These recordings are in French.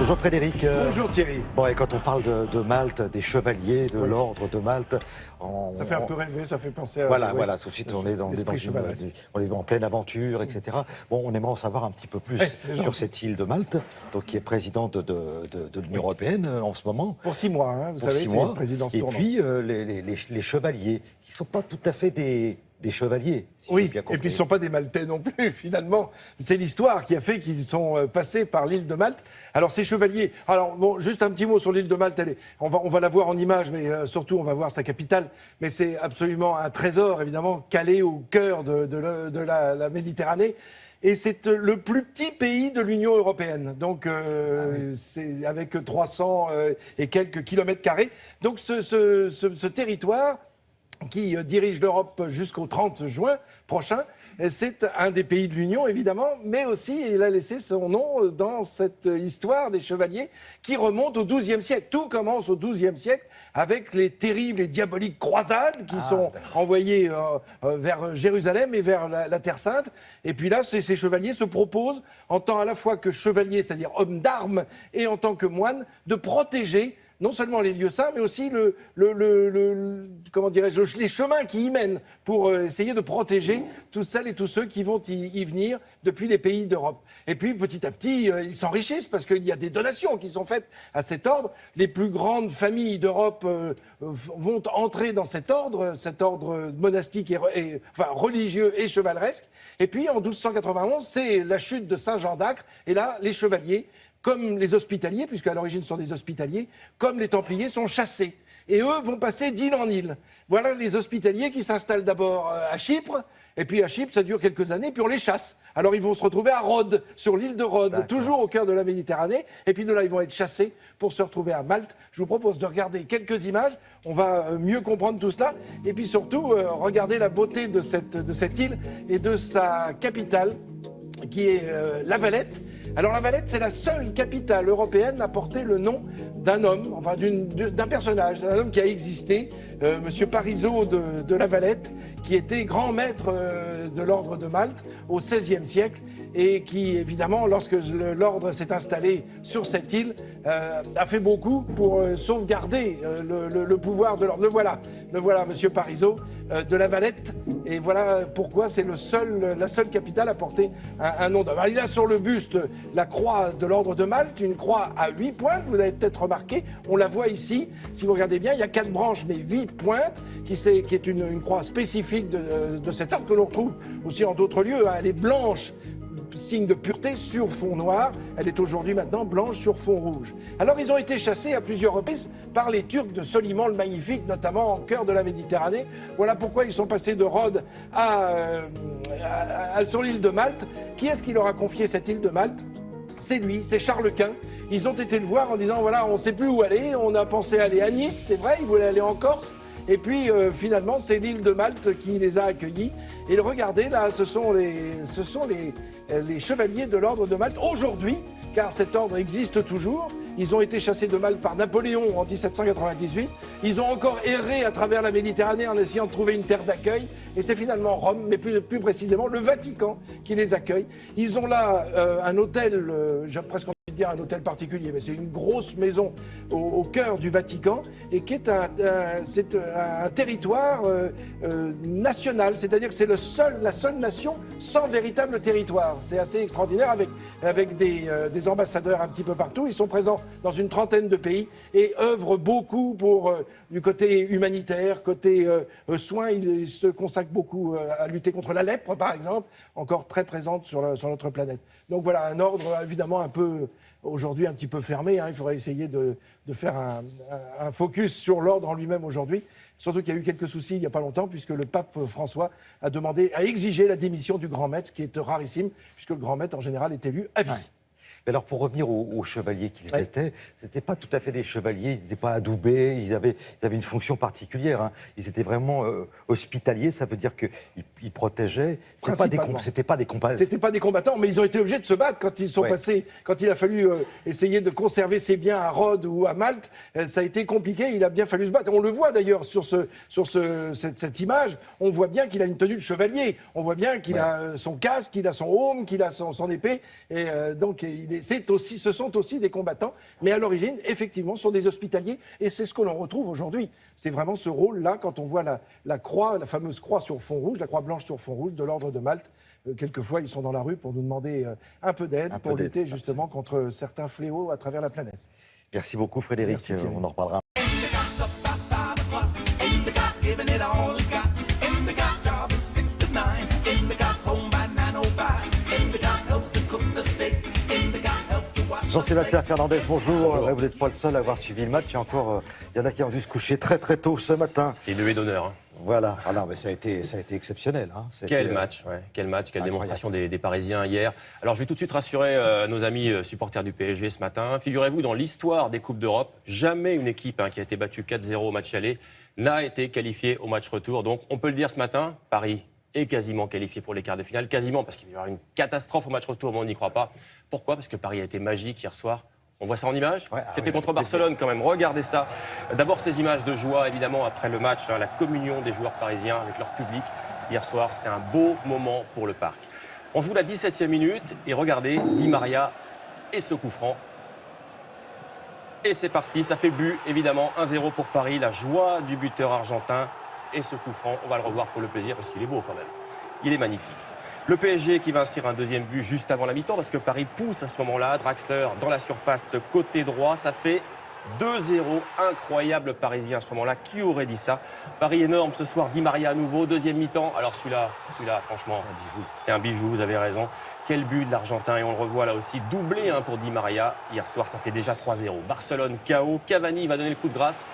Bonjour Frédéric. Bonjour Thierry. Bon, et quand on parle de Malte, des chevaliers, de l'ordre de Malte... Ça fait un peu rêver, ça fait penser à... Voilà, tout de suite on est on est en pleine aventure, etc. Bon, on aimerait en savoir un petit peu plus sur cette île de Malte, donc qui est présidente de l'Union Européenne en ce moment. Pour 6 mois, hein, vous savez, c'est une présidence tournante. Et puis les chevaliers, qui ne sont pas tout à fait des chevaliers, si oui, j'ai bien compris. Et puis ils ne sont pas des Maltais non plus, finalement. C'est l'histoire qui a fait qu'ils sont passés par l'île de Malte. Alors ces chevaliers... Alors bon, juste un petit mot sur l'île de Malte. On va la voir en image, mais surtout on va voir sa capitale. Mais c'est absolument un trésor, évidemment, calé au cœur de la Méditerranée. Et c'est le plus petit pays de l'Union européenne. Donc, c'est avec 300 et quelques kilomètres carrés. Donc, ce territoire qui dirige l'Europe jusqu'au 30 juin prochain, c'est un des pays de l'Union, évidemment, mais aussi il a laissé son nom dans cette histoire des chevaliers qui remonte au XIIe siècle. Tout commence au XIIe siècle avec les terribles et diaboliques croisades qui sont envoyées vers Jérusalem et vers la Terre Sainte. Et puis là, ces chevaliers se proposent, en tant à la fois que chevaliers, c'est-à-dire hommes d'armes, et en tant que moines, de protéger non seulement les lieux saints, mais aussi comment dirais-je, les chemins qui y mènent pour essayer de protéger toutes celles et tous ceux qui vont y venir depuis les pays d'Europe. Et puis, petit à petit, ils s'enrichissent parce qu'il y a des donations qui sont faites à cet ordre. Les plus grandes familles d'Europe vont entrer dans cet ordre monastique enfin, religieux et chevaleresque. Et puis, en 1291, c'est la chute de Saint-Jean d'Acre. Et là, les chevaliers, comme les hospitaliers, puisque à l'origine ce sont des hospitaliers, comme les Templiers, sont chassés. Et eux vont passer d'île en île. Voilà les hospitaliers qui s'installent d'abord à Chypre, et puis à Chypre, ça dure quelques années, puis on les chasse. Alors ils vont se retrouver à Rhodes, sur l'île de Rhodes, toujours au cœur de la Méditerranée, et puis de là ils vont être chassés pour se retrouver à Malte. Je vous propose de regarder quelques images, on va mieux comprendre tout cela, et puis surtout regarder la beauté de cette île et de sa capitale, qui est La Valette. Alors La Valette, c'est la seule capitale européenne à porter le nom d'un homme, enfin d'un personnage, d'un homme qui a existé, Monsieur Parisot de La Valette, qui était grand maître de l'ordre de Malte au XVIe siècle et qui, évidemment, lorsque l'ordre s'est installé sur cette île, a fait beaucoup pour sauvegarder le pouvoir de l'ordre. Le voilà, Monsieur Parisot de La Valette, et voilà pourquoi c'est la seule capitale à porter un nom d'homme. Il a sur le buste la croix de l'ordre de Malte, une croix à 8 pointes, vous l'avez peut-être remarqué, on la voit ici, si vous regardez bien, il y a 4 branches mais 8 pointes, qui est une croix spécifique de cet ordre que l'on retrouve aussi en d'autres lieux. Elle est blanche, signe de pureté sur fond noir, elle est aujourd'hui maintenant blanche sur fond rouge. Alors ils ont été chassés à plusieurs reprises par les Turcs de Soliman le Magnifique, notamment en cœur de la Méditerranée. Voilà pourquoi ils sont passés de Rhodes sur l'île de Malte. Qui est-ce qui leur a confié cette île de Malte ? C'est lui, c'est Charles Quint. Ils ont été le voir en disant, voilà, on ne sait plus où aller, on a pensé aller à Nice, c'est vrai, ils voulaient aller en Corse. Et puis finalement, c'est l'île de Malte qui les a accueillis. Et regardez, là, ce sont les chevaliers de l'ordre de Malte aujourd'hui, car cet ordre existe toujours. Ils ont été chassés de Malte par Napoléon en 1798. Ils ont encore erré à travers la Méditerranée en essayant de trouver une terre d'accueil. Et c'est finalement Rome, mais plus précisément le Vatican, qui les accueille. Ils ont là un hôtel, j'ai presque envie de dire un hôtel particulier, mais c'est une grosse maison au cœur du Vatican, et qui est un territoire national, c'est-à-dire que c'est la seule nation sans véritable territoire. C'est assez extraordinaire, avec des ambassadeurs un petit peu partout. Ils sont présents dans une trentaine de pays et œuvrent beaucoup pour du côté humanitaire, côté soins. Ils se consacrent beaucoup à lutter contre la lèpre, par exemple, encore très présente sur notre planète. Donc voilà, un ordre évidemment un peu, aujourd'hui un petit peu fermé. Il faudrait essayer de faire un focus sur l'ordre en lui-même aujourd'hui. Surtout qu'il y a eu quelques soucis il n'y a pas longtemps, puisque le pape François a exigé la démission du grand maître, ce qui est rarissime, puisque le grand maître en général est élu à vie. Ouais. Mais alors, pour revenir aux chevaliers qu'ils étaient, c'était pas tout à fait des chevaliers, ils n'étaient pas adoubés, ils avaient une fonction particulière. Hein. Ils étaient vraiment hospitaliers, ça veut dire qu'ils protégeaient. C'était pas des combattants. C'était pas des combattants, mais ils ont été obligés de se battre quand ils sont passés, quand il a fallu essayer de conserver ses biens à Rhodes ou à Malte. Ça a été compliqué, il a bien fallu se battre. On le voit d'ailleurs sur cette image, on voit bien qu'il a une tenue de chevalier. On voit bien qu'il a son casque, qu'il a son aume, qu'il a son épée. Et donc, il ce sont aussi des combattants, mais à l'origine, effectivement, sont des hospitaliers, et c'est ce que l'on retrouve aujourd'hui. C'est vraiment ce rôle-là, quand on voit la croix, la fameuse croix sur fond rouge, la croix blanche sur fond rouge de l'ordre de Malte. Quelquefois, ils sont dans la rue pour nous demander un peu d'aide, pour lutter justement contre certains fléaux à travers la planète. Merci beaucoup Frédéric, Merci, on en reparlera. Jean-Sébastien Fernandez, bonjour. Vous n'êtes pas le seul à avoir suivi le match. Il y en a qui ont dû se coucher très très tôt ce matin. Et levé d'honneur. Hein. Voilà, mais ça a été exceptionnel. Hein. Quel match, quelle démonstration des Parisiens hier. Alors je vais tout de suite rassurer nos amis supporters du PSG ce matin. Figurez-vous, dans l'histoire des Coupes d'Europe, jamais une équipe qui a été battue 4-0 au match aller n'a été qualifiée au match retour. Donc on peut le dire ce matin, Paris est quasiment qualifié pour les quarts de finale. Quasiment, parce qu'il va y avoir une catastrophe au match retour, mais on n'y croit pas. Pourquoi ? Parce que Paris a été magique hier soir. On voit ça en images. C'était contre Barcelone quand même. Regardez ça. D'abord ces images de joie, évidemment, après le match, la communion des joueurs parisiens avec leur public. Hier soir, c'était un beau moment pour le parc. On joue la 17e minute et regardez, Di Maria et ce coup franc. Et c'est parti, ça fait but, évidemment, 1-0 pour Paris. La joie du buteur argentin et ce coup franc, on va le revoir pour le plaisir parce qu'il est beau quand même. Il est magnifique. Le PSG qui va inscrire un deuxième but juste avant la mi-temps parce que Paris pousse à ce moment-là. Draxler dans la surface côté droit. Ça fait 2-0. Incroyable Parisien à ce moment-là. Qui aurait dit ça ? Paris énorme ce soir. Di Maria à nouveau. Deuxième mi-temps. Alors celui-là, franchement, c'est un bijou. Vous avez raison. Quel but de l'Argentin. Et on le revoit là aussi. Doublé pour Di Maria. Hier soir, ça fait déjà 3-0. Barcelone KO. Cavani va donner le coup de grâce.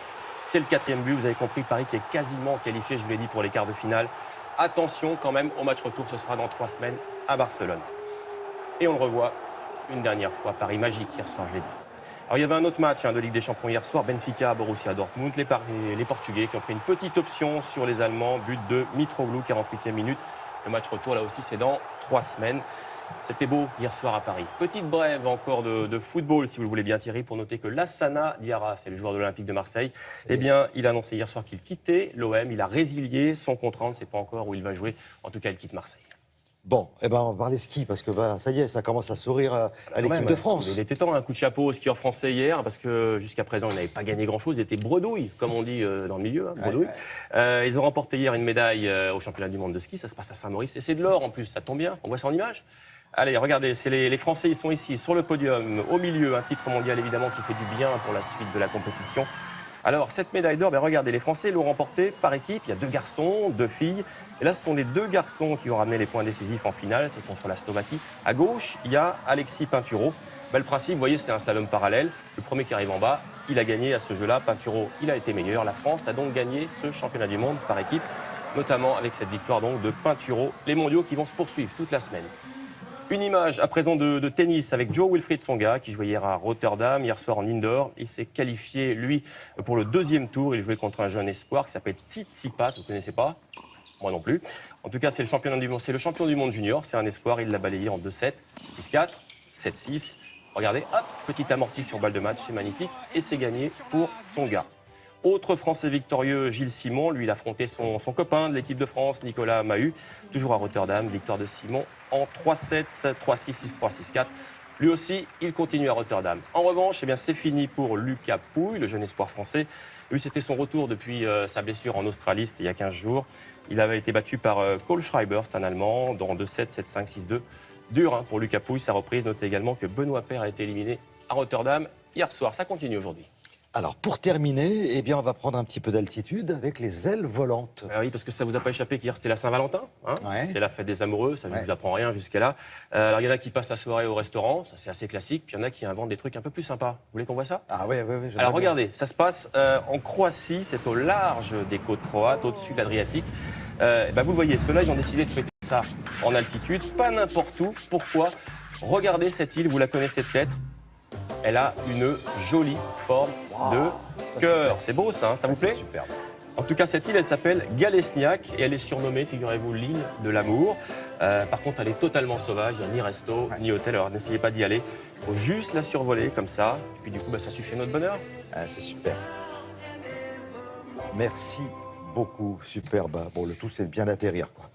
C'est le 4e but. Vous avez compris, Paris qui est quasiment qualifié, je vous l'ai dit, pour les quarts de finale. Attention quand même au match retour, ce sera dans 3 semaines à Barcelone. Et on le revoit une dernière fois, Paris magique hier soir, je l'ai dit. Alors il y avait un autre match de Ligue des Champions hier soir, Benfica, Borussia Dortmund, les Portugais qui ont pris une petite option sur les Allemands, but de Mitroglou, 48e minute. Le match retour là aussi c'est dans 3 semaines. C'était beau hier soir à Paris. Petite brève encore de football, si vous le voulez bien, Thierry, pour noter que Lassana Diarra, c'est le joueur de l'Olympique de Marseille, eh bien, il a annoncé hier soir qu'il quittait l'OM. Il a résilié son contrat. On ne sait pas encore où il va jouer. En tout cas, il quitte Marseille. Bon, on va parler ski, parce que ça y est, ça commence à sourire à l'équipe de France. Il était temps, un coup de chapeau au skieur français hier, parce que jusqu'à présent, il n'avait pas gagné grand-chose. Il était bredouille, comme on dit dans le milieu, bredouille. Ils ont remporté hier une médaille au championnat du monde de ski. Ça se passe à Saint-Maurice. Et c'est de l'or en plus, ça tombe bien. On voit ça en image. Allez, regardez, c'est les Français, ils sont ici, sur le podium, au milieu, un titre mondial évidemment qui fait du bien pour la suite de la compétition. Alors, cette médaille d'or, regardez, les Français l'ont remportée par équipe. Il y a 2 garçons, 2 filles. Et là, ce sont les 2 garçons qui ont ramené les points décisifs en finale. C'est contre la Slovaquie. À gauche, il y a Alexis Pinturo. Le principe, vous voyez, c'est un slalom parallèle. Le premier qui arrive en bas, il a gagné à ce jeu-là. Pinturo, il a été meilleur. La France a donc gagné ce championnat du monde par équipe, notamment avec cette victoire donc de Pinturo. Les mondiaux qui vont se poursuivre toute la semaine. Une image à présent de tennis avec Jo-Wilfried Tsonga qui jouait hier à Rotterdam, hier soir en indoor. Il s'est qualifié, lui, pour le 2e tour. Il jouait contre un jeune espoir qui s'appelle Tsitsipas. Vous ne connaissez pas ? Moi non plus. En tout cas, c'est le champion du monde junior. C'est un espoir. Il l'a balayé en 2-7, 6-4, 7-6. Regardez, hop, petit amorti sur balle de match. C'est magnifique. Et c'est gagné pour Tsonga. Autre Français victorieux, Gilles Simon. Lui, il a affronté son copain de l'équipe de France, Nicolas Mahut. Toujours à Rotterdam, victoire de Simon en 3-7, 3-6, 6-3, 6-4. Lui aussi, il continue à Rotterdam. En revanche, c'est fini pour Lucas Pouille, le jeune espoir français. Lui, c'était son retour depuis sa blessure en Australie, c'était il y a 15 jours. Il avait été battu par Cole Schreiber, c'est un Allemand, dans 2-7, 7-5, 6-2. Dur pour Lucas Pouille, sa reprise. Notez également que Benoît Paire a été éliminé à Rotterdam hier soir. Ça continue aujourd'hui. Alors, pour terminer, on va prendre un petit peu d'altitude avec les ailes volantes. Oui, parce que ça vous a pas échappé qu'hier, c'était la Saint-Valentin. C'est la fête des amoureux, ça ne vous apprend rien jusqu'à là. Alors, il y en a qui passent la soirée au restaurant, ça c'est assez classique. Puis il y en a qui inventent des trucs un peu plus sympas. Vous voulez qu'on voit ça ? Ah oui. Alors, regardez, ça se passe en Croatie, c'est au large des côtes croates, au-dessus de l'Adriatique. Vous le voyez, ceux-là, ils ont décidé de fêter ça en altitude, pas n'importe où. Pourquoi ? Regardez cette île, vous la connaissez peut-être. Elle a une jolie forme de cœur. C'est beau ça, ça vous plaît ? Superbe. En tout cas, cette île, elle s'appelle Galesniak et elle est surnommée, figurez-vous, l'île de l'amour. Par contre, elle est totalement sauvage, il n'y a ni resto, ni hôtel, alors n'essayez pas d'y aller. Il faut juste la survoler comme ça, et puis du coup, ça suffit à notre bonheur. Ah, c'est super. Merci beaucoup, super. Bon, le tout, c'est de bien atterrir, quoi.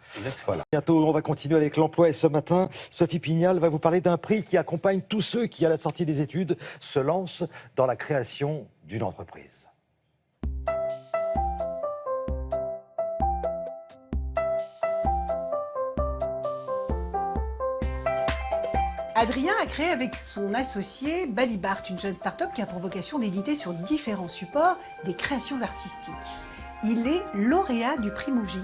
Voilà. Bientôt, on va continuer avec l'emploi et ce matin, Sophie Pignal va vous parler d'un prix qui accompagne tous ceux qui, à la sortie des études, se lancent dans la création d'une entreprise. Adrien a créé avec son associé Balibart, une jeune start-up qui a pour vocation d'éditer sur différents supports des créations artistiques. Il est lauréat du prix Mouji.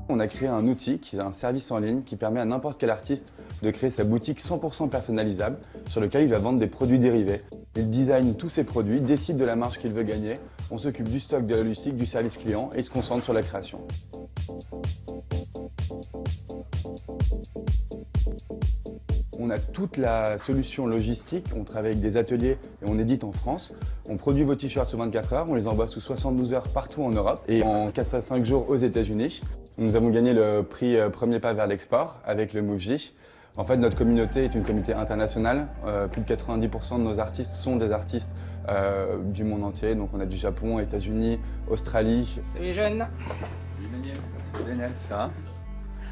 On a créé un outil, qui est un service en ligne, qui permet à n'importe quel artiste de créer sa boutique 100% personnalisable, sur lequel il va vendre des produits dérivés. Il design tous ses produits, décide de la marge qu'il veut gagner, on s'occupe du stock, de la logistique, du service client et il se concentre sur la création. On a toute la solution logistique, on travaille avec des ateliers et on édite en France. On produit vos t-shirts sous 24 heures, on les envoie sous 72 heures partout en Europe et en 4 à 5 jours aux États-Unis. Nous avons gagné le prix Premier pas vers l'export avec le Mouji. En fait, notre communauté est une communauté internationale. Plus de 90% de nos artistes sont des artistes du monde entier. Donc on a du Japon, États-Unis, Australie. Salut les jeunes. Salut Daniel. Salut Daniel, ça va ?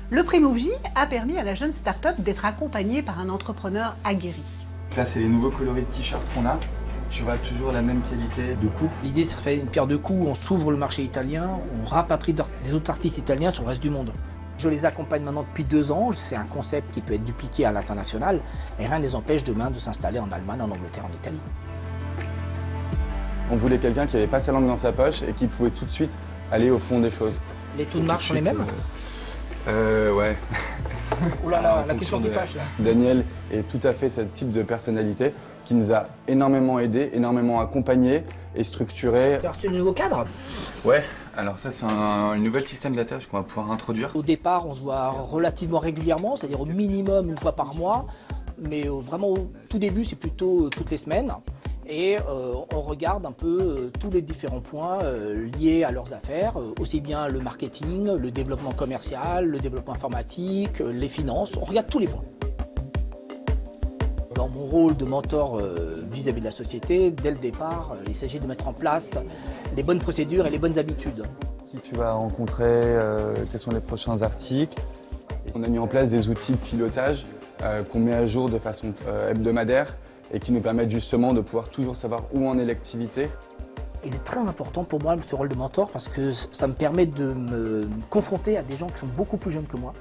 Le prix Mouji a permis à la jeune start-up d'être accompagnée par un entrepreneur aguerri. Là, c'est les nouveaux coloris de t-shirts qu'on a. Tu vois toujours la même qualité de coupe. L'idée, c'est de faire une pierre deux coups, on s'ouvre le marché italien, on rapatrie des autres artistes italiens sur le reste du monde. Je les accompagne maintenant depuis 2 ans, c'est un concept qui peut être dupliqué à l'international et rien ne les empêche demain de s'installer en Allemagne, en Angleterre, en Italie. On voulait quelqu'un qui n'avait pas sa langue dans sa poche et qui pouvait tout de suite aller au fond des choses. Les taux de marge sont les mêmes ? Ouais. Oh là là, la question qui fâche là. Daniel est tout à fait ce type de personnalité qui nous a énormément aidé, énormément accompagné et structuré. Tu as reçu de nouveaux cadres ? Ouais, alors ça c'est un nouvel système d'atterrage qu'on va pouvoir introduire. Au départ, on se voit relativement régulièrement, c'est-à-dire au minimum une fois par mois, mais vraiment au tout début, c'est plutôt toutes les semaines. Et on regarde un peu tous les différents points liés à leurs affaires, aussi bien le marketing, le développement commercial, le développement informatique, les finances, on regarde tous les points. Dans mon rôle de mentor vis-à-vis de la société, dès le départ, il s'agit de mettre en place les bonnes procédures et les bonnes habitudes. Qui tu vas rencontrer, quels sont les prochains articles. On a mis en place des outils de pilotage qu'on met à jour de façon hebdomadaire et qui nous permettent justement de pouvoir toujours savoir où en est l'activité. Il est très important pour moi ce rôle de mentor parce que ça me permet de me confronter à des gens qui sont beaucoup plus jeunes que moi,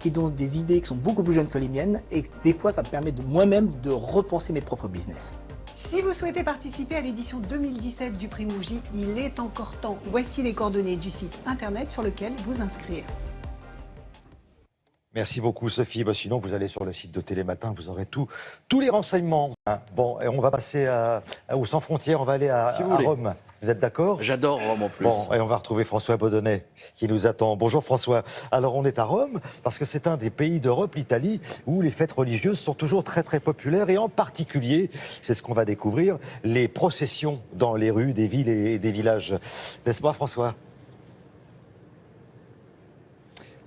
qui ont des idées qui sont beaucoup plus jeunes que les miennes et des fois ça me permet de moi-même de repenser mes propres business. Si vous souhaitez participer à l'édition 2017 du prix Mouji, il est encore temps. Voici les coordonnées du site internet sur lequel vous inscrire. Merci beaucoup Sophie. Sinon, vous allez sur le site de Télématin, vous aurez tous les renseignements. Bon, et on va passer au Sans Frontières, on va aller à Rome. Vous êtes d'accord ? J'adore Rome en plus. Bon, et on va retrouver François Baudonnet qui nous attend. Bonjour François. Alors on est à Rome parce que c'est un des pays d'Europe, l'Italie, où les fêtes religieuses sont toujours très très populaires et en particulier, c'est ce qu'on va découvrir, les processions dans les rues des villes et des villages. N'est-ce pas François ?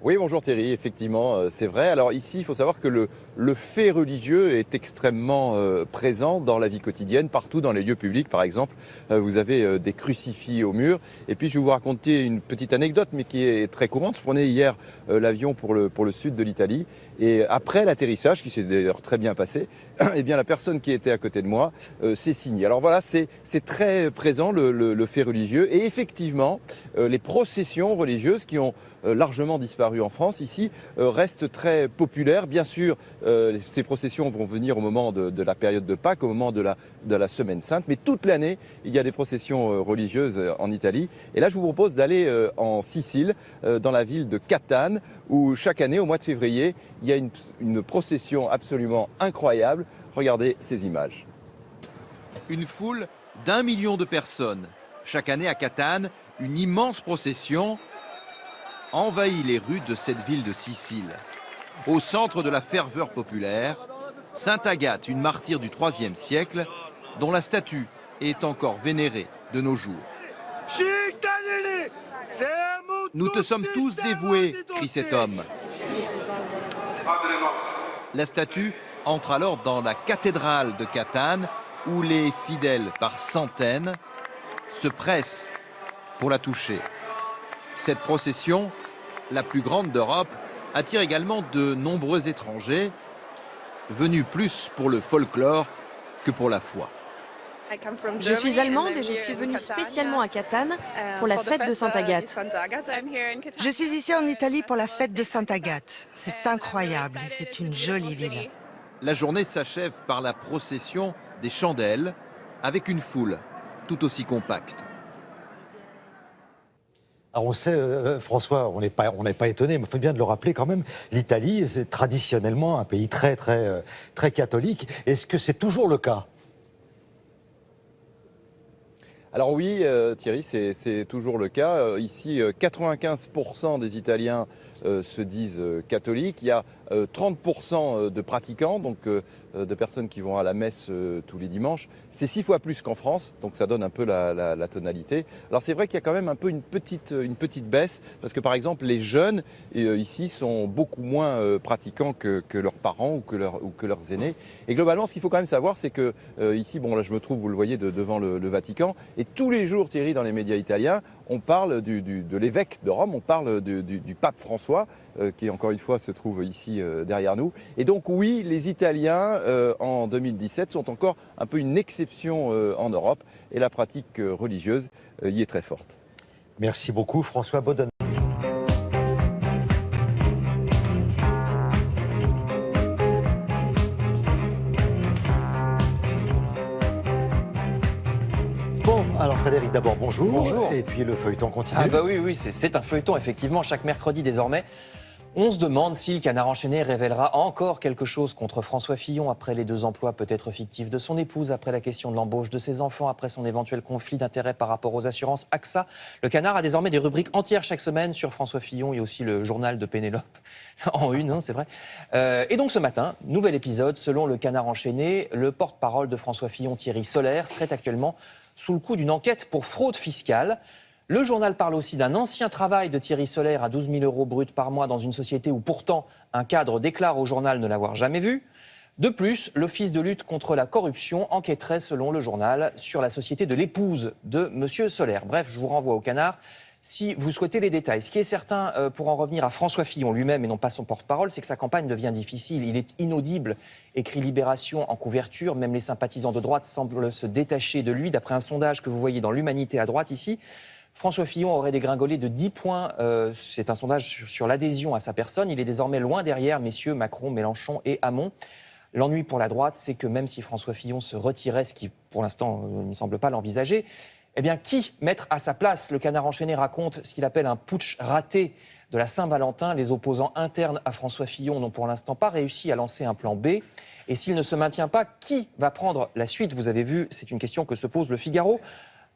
Oui, bonjour Thierry, effectivement, c'est vrai. Alors ici, il faut savoir que le fait religieux est extrêmement présent dans la vie quotidienne, partout dans les lieux publics, par exemple. Vous avez des crucifix au mur. Et puis, je vais vous raconter une petite anecdote, mais qui est très courante. Je prenais hier l'avion pour le sud de l'Italie. Et après l'atterrissage, qui s'est d'ailleurs très bien passé, eh bien, la personne qui était à côté de moi s'est signée. Alors voilà, c'est très présent, le fait religieux. Et effectivement, les processions religieuses qui ont largement disparu en France, ici, restent très populaires. Bien sûr, ces processions vont venir au moment de la période de Pâques, au moment de la Semaine Sainte, mais toute l'année, il y a des processions religieuses en Italie. Et là, je vous propose d'aller en Sicile, dans la ville de Catane, où chaque année, au mois de février, il y a une procession absolument incroyable. Regardez ces images. Une foule d'1 million de personnes. Chaque année à Catane, une immense procession envahit les rues de cette ville de Sicile. Au centre de la ferveur populaire, Sainte Agathe, une martyre du IIIe siècle, dont la statue est encore vénérée de nos jours. Nous te sommes tous dévoués, crie cet homme. La statue entre alors dans la cathédrale de Catane, où les fidèles par centaines se pressent pour la toucher. Cette procession, la plus grande d'Europe, attire également de nombreux étrangers, venus plus pour le folklore que pour la foi. Je suis allemande et je suis venue spécialement à Catane pour la fête de Sainte-Agathe. Je suis ici en Italie pour la fête de Sainte-Agathe. C'est incroyable et c'est une jolie ville. La journée s'achève par la procession des chandelles, avec une foule tout aussi compacte. Alors on sait, François, on n'est pas étonné, mais il faut bien de le rappeler quand même, l'Italie, c'est traditionnellement un pays très catholique. Est-ce que c'est toujours le cas ? Alors oui, Thierry, c'est toujours le cas. Ici, 95% des Italiens se disent catholiques. Il y a 30% de pratiquants, donc de personnes qui vont à la messe tous les dimanches. C'est 6 fois plus qu'en France, donc ça donne un peu la tonalité. Alors c'est vrai qu'il y a quand même un peu une petite baisse, parce que par exemple les jeunes ici sont beaucoup moins pratiquants que leurs parents ou que leurs aînés. Et globalement, ce qu'il faut quand même savoir, c'est que ici, bon là je me trouve, vous le voyez, devant le Vatican, et tous les jours, Thierry, dans les médias italiens, on parle de l'évêque de Rome, on parle du pape François, qui encore une fois se trouve ici derrière nous. Et donc oui, les Italiens en 2017 sont encore un peu une exception en Europe, et la pratique religieuse y est très forte. Merci beaucoup François Baudonnet. Bon, alors Frédéric, d'abord bonjour. Bonjour. Et puis le feuilleton continue. Ah bah oui, c'est un feuilleton, effectivement, chaque mercredi désormais. On se demande si le Canard enchaîné révélera encore quelque chose contre François Fillon après les 2 emplois peut-être fictifs de son épouse, après la question de l'embauche de ses enfants, après son éventuel conflit d'intérêts par rapport aux assurances AXA. Le Canard a désormais des rubriques entières chaque semaine sur François Fillon et aussi le journal de Pénélope en une, hein, c'est vrai. Et donc ce matin, nouvel épisode, selon le Canard enchaîné, le porte-parole de François Fillon, Thierry Soler, serait actuellement sous le coup d'une enquête pour fraude fiscale. Le journal parle aussi d'un ancien travail de Thierry Soler à 12 000 € bruts par mois dans une société où pourtant un cadre déclare au journal ne l'avoir jamais vu. De plus, l'Office de lutte contre la corruption enquêterait, selon le journal, sur la société de l'épouse de M. Soler. Bref, je vous renvoie au Canard si vous souhaitez les détails. Ce qui est certain, pour en revenir à François Fillon lui-même et non pas son porte-parole, c'est que sa campagne devient difficile. Il est inaudible, écrit Libération en couverture. Même les sympathisants de droite semblent se détacher de lui. D'après un sondage que vous voyez dans l'Humanité à droite ici, François Fillon aurait dégringolé de 10 points. C'est un sondage sur l'adhésion à sa personne. Il est désormais loin derrière messieurs Macron, Mélenchon et Hamon. L'ennui pour la droite, c'est que même si François Fillon se retirait, ce qui pour l'instant ne semble pas l'envisager, eh bien qui mettre à sa place? Le Canard enchaîné raconte ce qu'il appelle un putsch raté de la Saint-Valentin. Les opposants internes à François Fillon n'ont pour l'instant pas réussi à lancer un plan B. Et s'il ne se maintient pas, qui va prendre la suite? Vous avez vu, c'est une question que se pose le Figaro.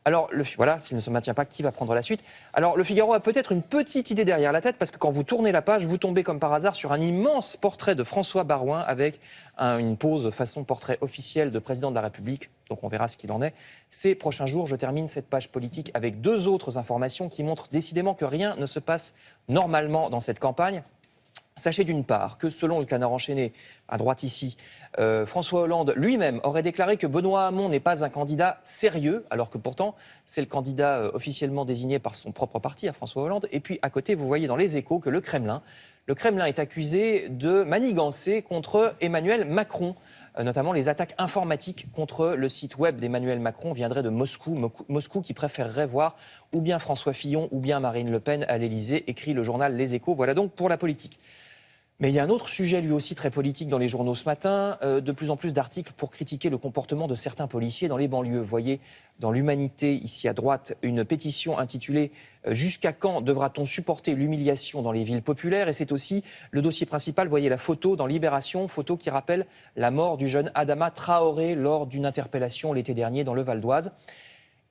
Alors, voilà, s'il ne se maintient pas, qui va prendre la suite? Alors, le Figaro a peut-être une petite idée derrière la tête, parce que quand vous tournez la page, vous tombez comme par hasard sur un immense portrait de François Baroin avec une pose façon portrait officiel de président de la République. Donc, on verra ce qu'il en est. Ces prochains jours, je termine cette page politique avec 2 autres informations qui montrent décidément que rien ne se passe normalement dans cette campagne. Sachez d'une part que selon le Canard enchaîné, à droite ici, François Hollande lui-même aurait déclaré que Benoît Hamon n'est pas un candidat sérieux, alors que pourtant c'est le candidat officiellement désigné par son propre parti, à François Hollande. Et puis à côté, vous voyez dans les Échos que le Kremlin est accusé de manigancer contre Emmanuel Macron. Notamment les attaques informatiques contre le site web d'Emmanuel Macron viendraient de Moscou. Moscou qui préférerait voir ou bien François Fillon ou bien Marine Le Pen à l'Élysée, écrit le journal Les Échos. Voilà donc pour la politique. Mais il y a un autre sujet, lui aussi très politique, dans les journaux ce matin. De plus en plus d'articles pour critiquer le comportement de certains policiers dans les banlieues. Vous voyez dans l'Humanité, ici à droite, une pétition intitulée « Jusqu'à quand devra-t-on supporter l'humiliation dans les villes populaires ?» Et c'est aussi le dossier principal. Vous voyez la photo dans Libération, photo qui rappelle la mort du jeune Adama Traoré lors d'une interpellation l'été dernier dans le Val d'Oise.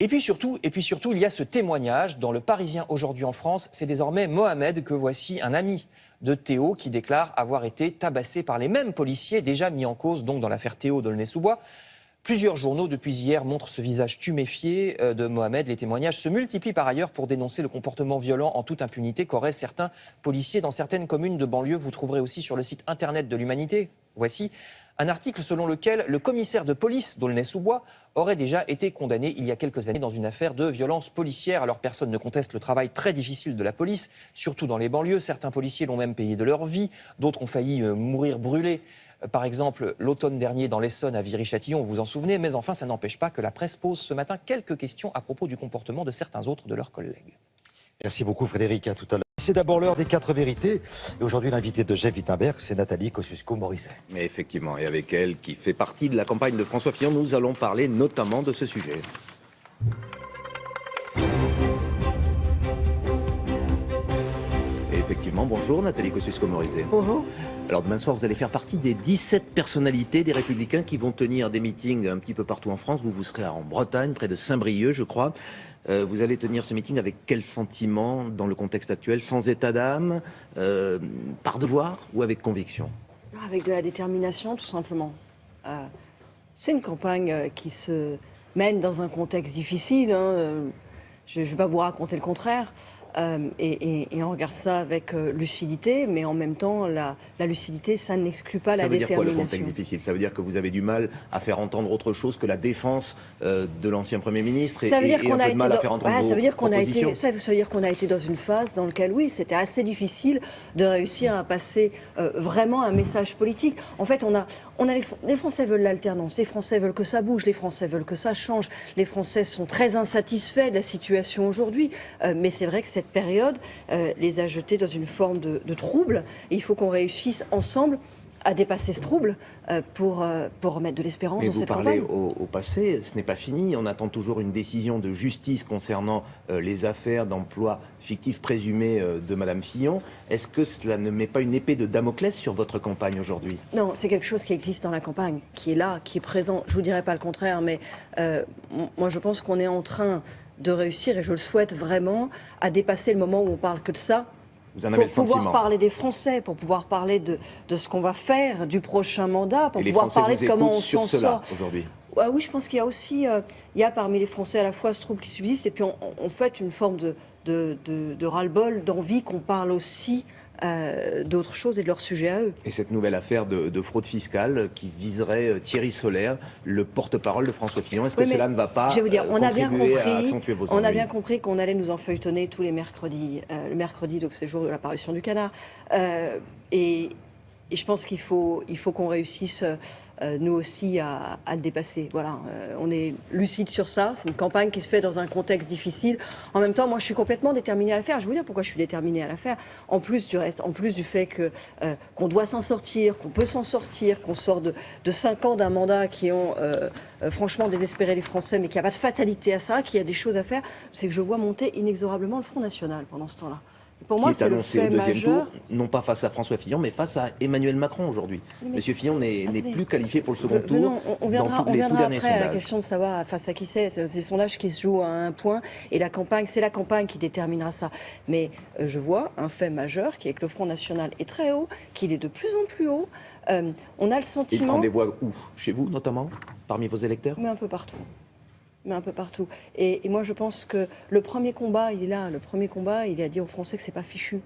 Et puis surtout, il y a ce témoignage dans Le Parisien aujourd'hui en France. C'est désormais Mohamed que voici, un ami de Théo, qui déclare avoir été tabassé par les mêmes policiers déjà mis en cause donc dans l'affaire Théo d'Aulnay-sous-Bois. Plusieurs journaux depuis hier montrent ce visage tuméfié de Mohamed. Les témoignages se multiplient par ailleurs pour dénoncer le comportement violent en toute impunité qu'auraient certains policiers dans certaines communes de banlieue. Vous trouverez aussi sur le site internet de l'Humanité, voici Un article selon lequel le commissaire de police d'Aulnay-sous-Bois aurait déjà été condamné il y a quelques années dans une affaire de violence policière. Alors personne ne conteste le travail très difficile de la police, surtout dans les banlieues. Certains policiers l'ont même payé de leur vie, d'autres ont failli mourir brûlés. Par exemple, l'automne dernier dans l'Essonne à Viry-Châtillon, vous vous en souvenez. Mais enfin, ça n'empêche pas que la presse pose ce matin quelques questions à propos du comportement de certains autres de leurs collègues. Merci beaucoup Frédéric, à tout à l'heure. C'est d'abord l'heure des 4 vérités. Et aujourd'hui, l'invité de Jeff Wittenberg, c'est Nathalie Kosciusko-Morizet. Effectivement, et avec elle, qui fait partie de la campagne de François Fillon, nous allons parler notamment de ce sujet. Et effectivement, bonjour Nathalie Kosciusko-Morizet. Bonjour. Alors demain soir, vous allez faire partie des 17 personnalités des Républicains qui vont tenir des meetings un petit peu partout en France. Vous serez en Bretagne, près de Saint-Brieuc, je crois. Vous allez tenir ce meeting avec quel sentiment dans le contexte actuel? Sans état d'âme, par devoir ou avec conviction? Avec de la détermination, tout simplement. C'est une campagne qui se mène dans un contexte difficile. Je ne vais pas vous raconter le contraire. Et on regarde ça avec lucidité, mais en même temps, la lucidité, ça n'exclut pas la détermination. Ça veut dire quoi le contexte difficile? Ça veut dire que vous avez du mal à faire entendre autre chose que la défense de l'ancien Premier ministre et un peu de mal à faire entendre vos propositions? Ça veut dire qu'on a été dans une phase dans laquelle, oui, c'était assez difficile de réussir à passer vraiment un message politique. En fait, les Français veulent l'alternance, les Français veulent que ça bouge, les Français veulent que ça change, les Français sont très insatisfaits de la situation aujourd'hui, mais c'est vrai que cette période les a jetés dans une forme de trouble. Et il faut qu'on réussisse ensemble à dépasser ce trouble pour remettre de l'espérance dans cette campagne. Vous parlez au passé, ce n'est pas fini. On attend toujours une décision de justice concernant les affaires d'emploi fictif présumé de Madame Fillon. Est-ce que cela ne met pas une épée de Damoclès sur votre campagne aujourd'hui? Non, c'est quelque chose qui existe dans la campagne, qui est là, qui est présent. Je vous dirais pas le contraire, mais moi je pense qu'on est en train de réussir, et je le souhaite vraiment, à dépasser le moment où on parle que de ça. Vous en avez le sentiment? Pour pouvoir parler des Français, pour pouvoir parler de ce qu'on va faire, du prochain mandat, pour pouvoir parler de comment on s'en sort aujourd'hui. Oui, je pense qu'il y a aussi, il y a parmi les Français à la fois ce trouble qui subsiste, et puis on fait une forme de ras-le-bol, d'envie qu'on parle aussi d'autres choses et de leur sujet à eux. Et cette nouvelle affaire de fraude fiscale qui viserait Thierry Solère, le porte-parole de François Fillon, est-ce que cela ne va pas contribuer à accentuer vos ennuis? On a bien compris qu'on allait nous en feuilletonner tous les mercredis. Le mercredi, donc c'est le jour de l'apparition du canard. Et je pense qu'il faut qu'on réussisse, nous aussi, à le dépasser. Voilà, on est lucide sur ça. C'est une campagne qui se fait dans un contexte difficile. En même temps, moi, je suis complètement déterminée à la faire. Je vais vous dire pourquoi je suis déterminée à la faire. En plus du reste, en plus du fait qu'on doit s'en sortir, qu'on peut s'en sortir, qu'on sort de 5 ans d'un mandat qui ont franchement désespéré les Français, mais qu'il n'y a pas de fatalité à ça, qu'il y a des choses à faire, c'est que je vois monter inexorablement le Front National pendant ce temps-là. Pour moi, c'est annoncé au deuxième tour, non pas face à François Fillon, mais face à Emmanuel Macron aujourd'hui. Monsieur Fillon n'est plus qualifié pour le second tour. On viendra après à la question de savoir face à qui c'est. C'est des sondages qui se jouent à un point, et la campagne, c'est la campagne qui déterminera ça. Mais je vois un fait majeur qui est que le Front National est très haut, qu'il est de plus en plus haut. On a le sentiment. Il prend des voix où? Chez vous notamment? Parmi vos électeurs? Mais un peu partout. Mais un peu partout. Et moi, je pense que le premier combat, il est là. Le premier combat, il est à dire aux Français que c'est pas fichu,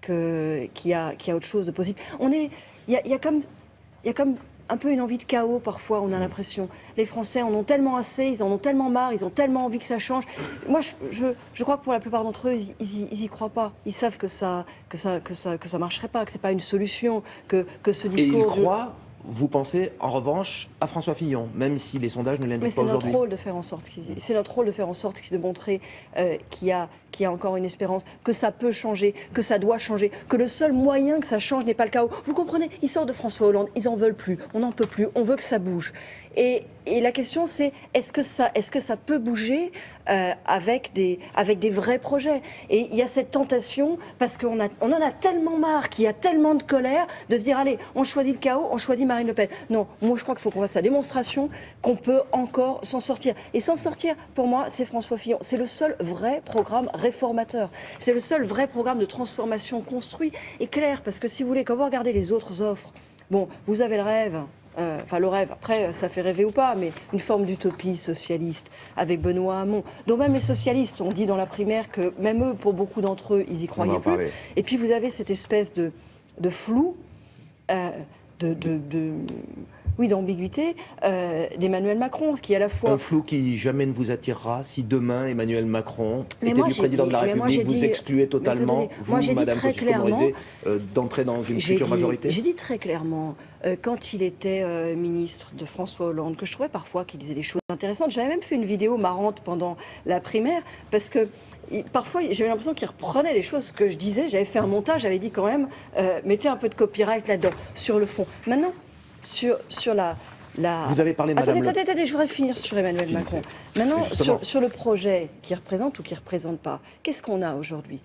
qu'il y a autre chose de possible. Il y a comme un peu une envie de chaos parfois, on a l'impression. Les Français en ont tellement assez, ils en ont tellement marre, ils ont tellement envie que ça change. Moi, je crois que pour la plupart d'entre eux, ils y croient pas. Ils savent que ça marcherait pas, que c'est pas une solution, que ce discours. Et ils croient. Vous pensez, en revanche, à François Fillon, même si les sondages ne l'indiquent pas aujourd'hui? Mais c'est notre rôle de faire en sorte de montrer qu'il y a encore une espérance, que ça peut changer, que ça doit changer, que le seul moyen que ça change n'est pas le chaos. Vous comprenez? Ils sortent de François Hollande, ils en veulent plus, on n'en peut plus, on veut que ça bouge. Et la question, c'est est-ce que ça peut bouger avec des vrais projets? Et il y a cette tentation, parce qu'on en a tellement marre, qu'il y a tellement de colère, de se dire allez, on choisit le chaos, on choisit Marine Le Pen. Non, moi je crois qu'il faut qu'on fasse la démonstration qu'on peut encore s'en sortir. Et s'en sortir, pour moi, c'est François Fillon. C'est le seul vrai programme réformateur. C'est le seul vrai programme de transformation construit et clair. Parce que si vous voulez, quand vous regardez les autres offres, bon, vous avez le rêve. Le rêve, après, ça fait rêver ou pas, mais une forme d'utopie socialiste avec Benoît Hamon, dont même les socialistes ont dit dans la primaire que même eux, pour beaucoup d'entre eux, ils y croyaient plus. Et puis vous avez cette espèce de flou, d'ambiguïté d'Emmanuel Macron, qui à la fois... Un flou qui jamais ne vous attirera si demain Emmanuel Macron Mais était moi, du président de la mais moi, République, j'ai vous dit- excluez totalement, attendez, vous, moi, j'ai dit Madame très Kosciusko-Morizet, d'entrer dans une J'ai future dit- majorité? J'ai dit très clairement, quand il était ministre de François Hollande, que je trouvais parfois qu'il disait des choses intéressantes. J'avais même fait une vidéo marrante pendant la primaire, parce que parfois j'avais l'impression qu'il reprenait les choses que je disais. J'avais fait un montage, j'avais dit quand même, mettez un peu de copyright là-dedans, sur le fond. Maintenant, sur la... Vous avez parlé de Madame Attendez, je voudrais finir sur Emmanuel Finissez. Macron. Maintenant, Justement. sur le projet qui représente ou qui ne représente pas, qu'est-ce qu'on a aujourd'hui?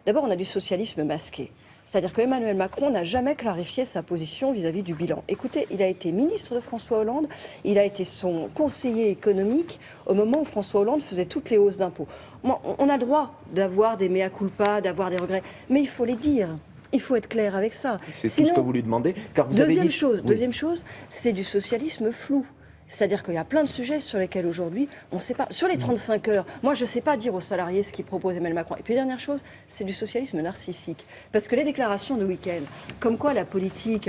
D'abord, on a du socialisme masqué. C'est-à-dire que Emmanuel Macron n'a jamais clarifié sa position vis-à-vis du bilan. Écoutez, il a été ministre de François Hollande, il a été son conseiller économique au moment où François Hollande faisait toutes les hausses d'impôts. On a le droit d'avoir des mea culpa, d'avoir des regrets, mais il faut les dire. Il faut être clair avec ça. C'est tout ce que vous lui demandez, car vous avez dit... Deuxième chose, c'est du socialisme flou. C'est-à-dire qu'il y a plein de sujets sur lesquels aujourd'hui, on ne sait pas. Sur les 35 heures, moi, je ne sais pas dire aux salariés ce qu'il propose Emmanuel Macron. Et puis, dernière chose, c'est du socialisme narcissique. Parce que les déclarations de week-end, comme quoi la politique,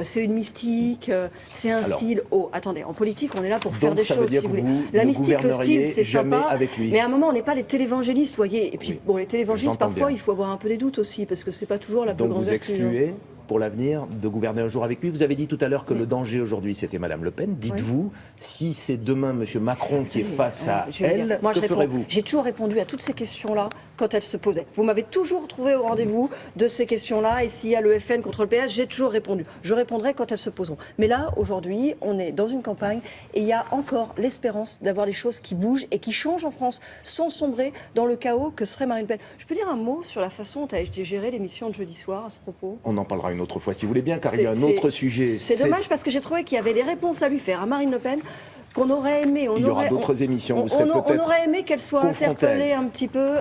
c'est une mystique, c'est un style. Oh, attendez, en politique, on est là pour faire des choses, si vous voulez. La mystique, le style, c'est sympa. Avec lui. Mais à un moment, on n'est pas les télévangélistes, vous voyez. Et puis, Oui. bon, les télévangélistes, J'entends parfois, bien. il faut avoir un peu des doutes aussi, parce que c'est pas toujours la plus Donc grande vous vertu, hein. excluez pour l'avenir de gouverner un jour avec lui. Vous avez dit tout à l'heure que le danger aujourd'hui, c'était Madame Le Pen. Dites-vous, si c'est demain Monsieur Macron qui est face à Je vais vous elle, dire, moi, que je réponds- ferez-vous? J'ai toujours répondu à toutes ces questions-là quand elles se posaient. Vous m'avez toujours trouvé au rendez-vous de ces questions-là, et s'il y a le FN contre le PS, j'ai toujours répondu. Je répondrai quand elles se poseront. Mais là, aujourd'hui, on est dans une campagne et il y a encore l'espérance d'avoir des choses qui bougent et qui changent en France sans sombrer dans le chaos que serait Marine Le Pen. Je peux dire un mot sur la façon dont a été gérée l'émission de jeudi soir à ce propos? On en parlera une autre fois, si vous voulez bien, car il y a un C'est- autre sujet. C'est dommage parce que j'ai trouvé qu'il y avait des réponses à lui faire à Marine Le Pen qu'on aurait aimé. Il y aura d'autres émissions, vous serez on peut-être aurait aimé qu'elle soit confrontée à interpellée elle. un petit peu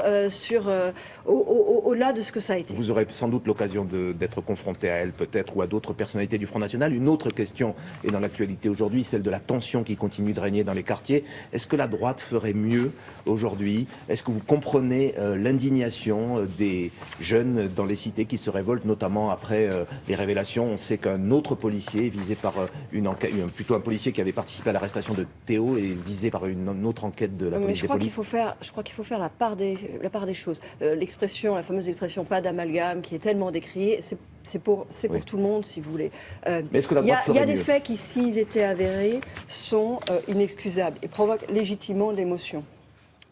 au-delà de ce que ça a été. Vous aurez sans doute l'occasion d'être confronté à elle peut-être ou à d'autres personnalités du Front National. Une autre question est dans l'actualité aujourd'hui, celle de la tension qui continue de régner dans les quartiers. Est-ce que la droite ferait mieux aujourd'hui? Est-ce que vous comprenez l'indignation des jeunes dans les cités qui se révoltent, notamment après les révélations? On sait qu'un autre policier visé par une enquête, plutôt un policier qui avait participé à l'arrestation de Théo est visé par une autre enquête de la Mais police je des crois qu'il polices. faut faire la part des choses. La fameuse expression pas d'amalgame qui est tellement décriée, c'est pour tout le monde, si vous voulez. Mais est-ce que la Il y a, droite il y a ferait des mieux? faits qui, s'ils étaient avérés, sont inexcusables et provoquent légitimement de l'émotion.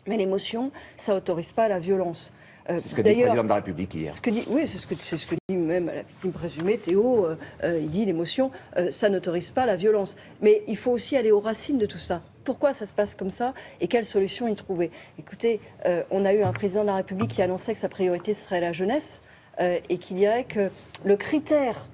Mais l'émotion, ça n'autorise pas la violence. C'est ce qu'a dit le président de la République hier. Oui, c'est ce que dit même la victime présumée, Théo. Il dit l'émotion, ça n'autorise pas la violence. Mais il faut aussi aller aux racines de tout ça. Pourquoi ça se passe comme ça et quelle solution y trouver? Écoutez, on a eu un président de la République qui annonçait que sa priorité serait la jeunesse et qui dirait que le critère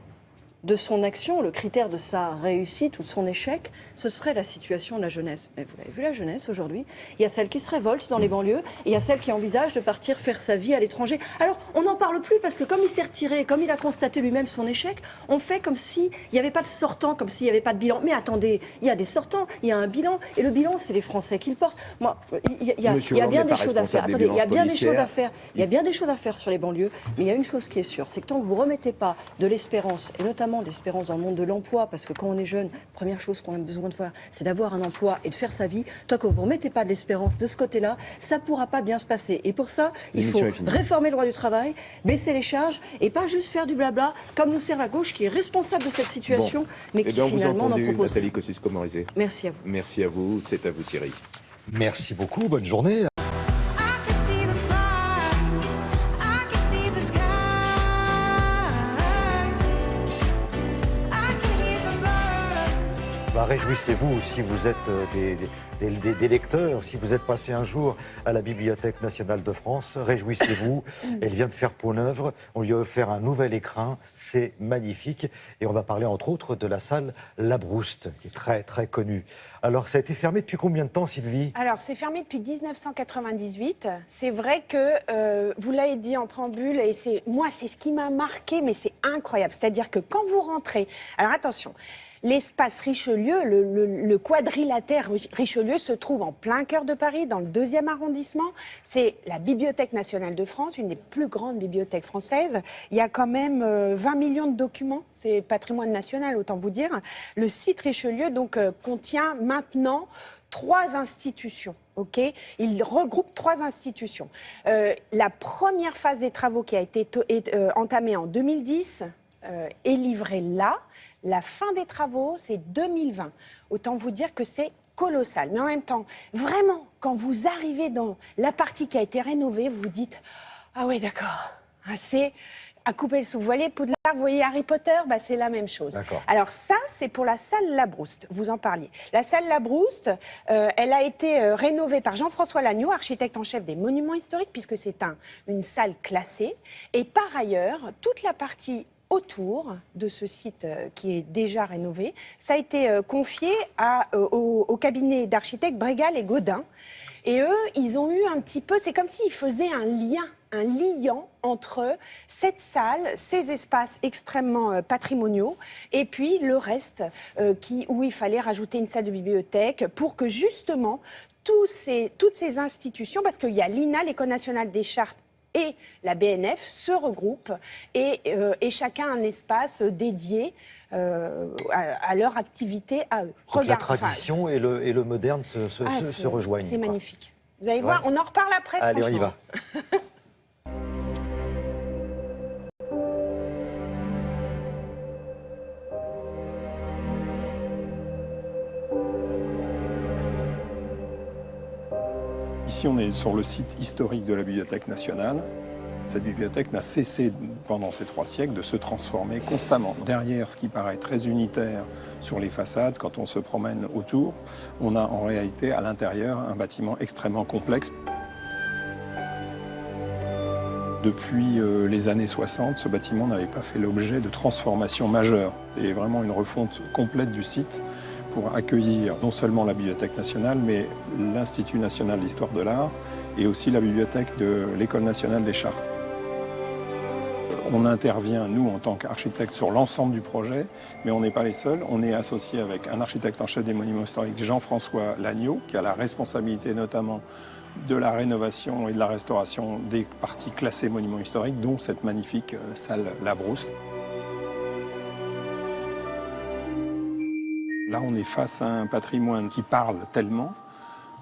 de son action, le critère de sa réussite ou de son échec, ce serait la situation de la jeunesse. Mais vous avez vu la jeunesse aujourd'hui? Il y a celle qui se révolte dans les banlieues et il y a celle qui envisage de partir faire sa vie à l'étranger. Alors, on n'en parle plus parce que comme il s'est retiré, comme il a constaté lui-même son échec, on fait comme s'il n'y avait pas de sortant, comme s'il n'y avait pas de bilan. Mais attendez, il y a des sortants, il y a un bilan, et le bilan, c'est les Français qui le portent. Moi, il y a bien des choses à faire. Attendez, il y a bien des choses à faire. Il y a bien des choses à faire sur les banlieues, mais il y a une chose qui est sûre, c'est que tant que vous ne remettez pas de l'espérance, et notamment de l'espérance dans le monde de l'emploi, parce que quand on est jeune, première chose qu'on a besoin de faire, c'est d'avoir un emploi et de faire sa vie. Tant que vous ne remettez pas de l'espérance de ce côté-là, ça ne pourra pas bien se passer. Et pour ça, il faut réformer le droit du travail, baisser les charges, et pas juste faire du blabla, comme nous sert la gauche, qui est responsable de cette situation, mais qui finalement n'en propose pas. Nathalie Kosciusko-Morizet. Merci à vous. Merci à vous, c'est à vous Thierry. Merci beaucoup, bonne journée. Réjouissez-vous si vous êtes des lecteurs, si vous êtes passé un jour à la Bibliothèque nationale de France, réjouissez-vous. Elle vient de faire peau neuve, on lui a offert un nouvel écrin, c'est magnifique. Et on va parler entre autres de la salle Labrouste, qui est très très connue. Alors ça a été fermé depuis combien de temps, Sylvie? Alors c'est fermé depuis 1998. C'est vrai que vous l'avez dit en préambule, et moi c'est ce qui m'a marqué, mais c'est incroyable. C'est-à-dire que quand vous rentrez, alors attention, L'espace Richelieu, le quadrilatère Richelieu se trouve en plein cœur de Paris, dans le 2e arrondissement. C'est la Bibliothèque nationale de France, une des plus grandes bibliothèques françaises. Il y a quand même 20 millions de documents, c'est patrimoine national, autant vous dire. Le site Richelieu donc, contient maintenant 3 institutions. Okay, il regroupe 3 institutions. La première phase des travaux qui a été entamée en 2010 est livrée là. La fin des travaux, c'est 2020. Autant vous dire que c'est colossal. Mais en même temps, vraiment, quand vous arrivez dans la partie qui a été rénovée, vous vous dites « Ah ouais, d'accord, c'est à couper le souffle. » Vous voyez Poudlard, vous voyez Harry Potter, bah, c'est la même chose. Alors ça, c'est pour la salle Labrouste, vous en parliez. La salle Labrouste, elle a été rénovée par Jean-François Lagneau, architecte en chef des monuments historiques, puisque c'est une salle classée. Et par ailleurs, toute la partie autour de ce site qui est déjà rénové, ça a été confié au cabinet d'architectes Brégal et Gaudin. Et eux, ils ont eu un petit peu, c'est comme s'ils faisaient un liant entre cette salle, ces espaces extrêmement patrimoniaux, et puis le reste où il fallait rajouter une salle de bibliothèque pour que justement toutes ces institutions, parce qu'il y a l'INA, l'École nationale des chartes, et la BNF se regroupent et chacun un espace dédié à leur activité à eux. Donc la tradition et le moderne se rejoignent. C'est magnifique. Vous allez voir, on en reparle après. Allez, on y va. Ici, on est sur le site historique de la Bibliothèque nationale. Cette bibliothèque n'a cessé pendant ces 3 siècles de se transformer constamment. Derrière ce qui paraît très unitaire sur les façades, quand on se promène autour, on a en réalité à l'intérieur un bâtiment extrêmement complexe. Depuis les années 60, ce bâtiment n'avait pas fait l'objet de transformations majeures. C'est vraiment une refonte complète du site pour accueillir non seulement la Bibliothèque nationale, mais l'Institut national d'histoire de l'art et aussi la bibliothèque de l'École nationale des chartes. On intervient, nous, en tant qu'architectes, sur l'ensemble du projet, mais on n'est pas les seuls. On est associé avec un architecte en chef des monuments historiques, Jean-François Lagneau, qui a la responsabilité notamment de la rénovation et de la restauration des parties classées monuments historiques, dont cette magnifique salle Labrouste. Là, on est face à un patrimoine qui parle tellement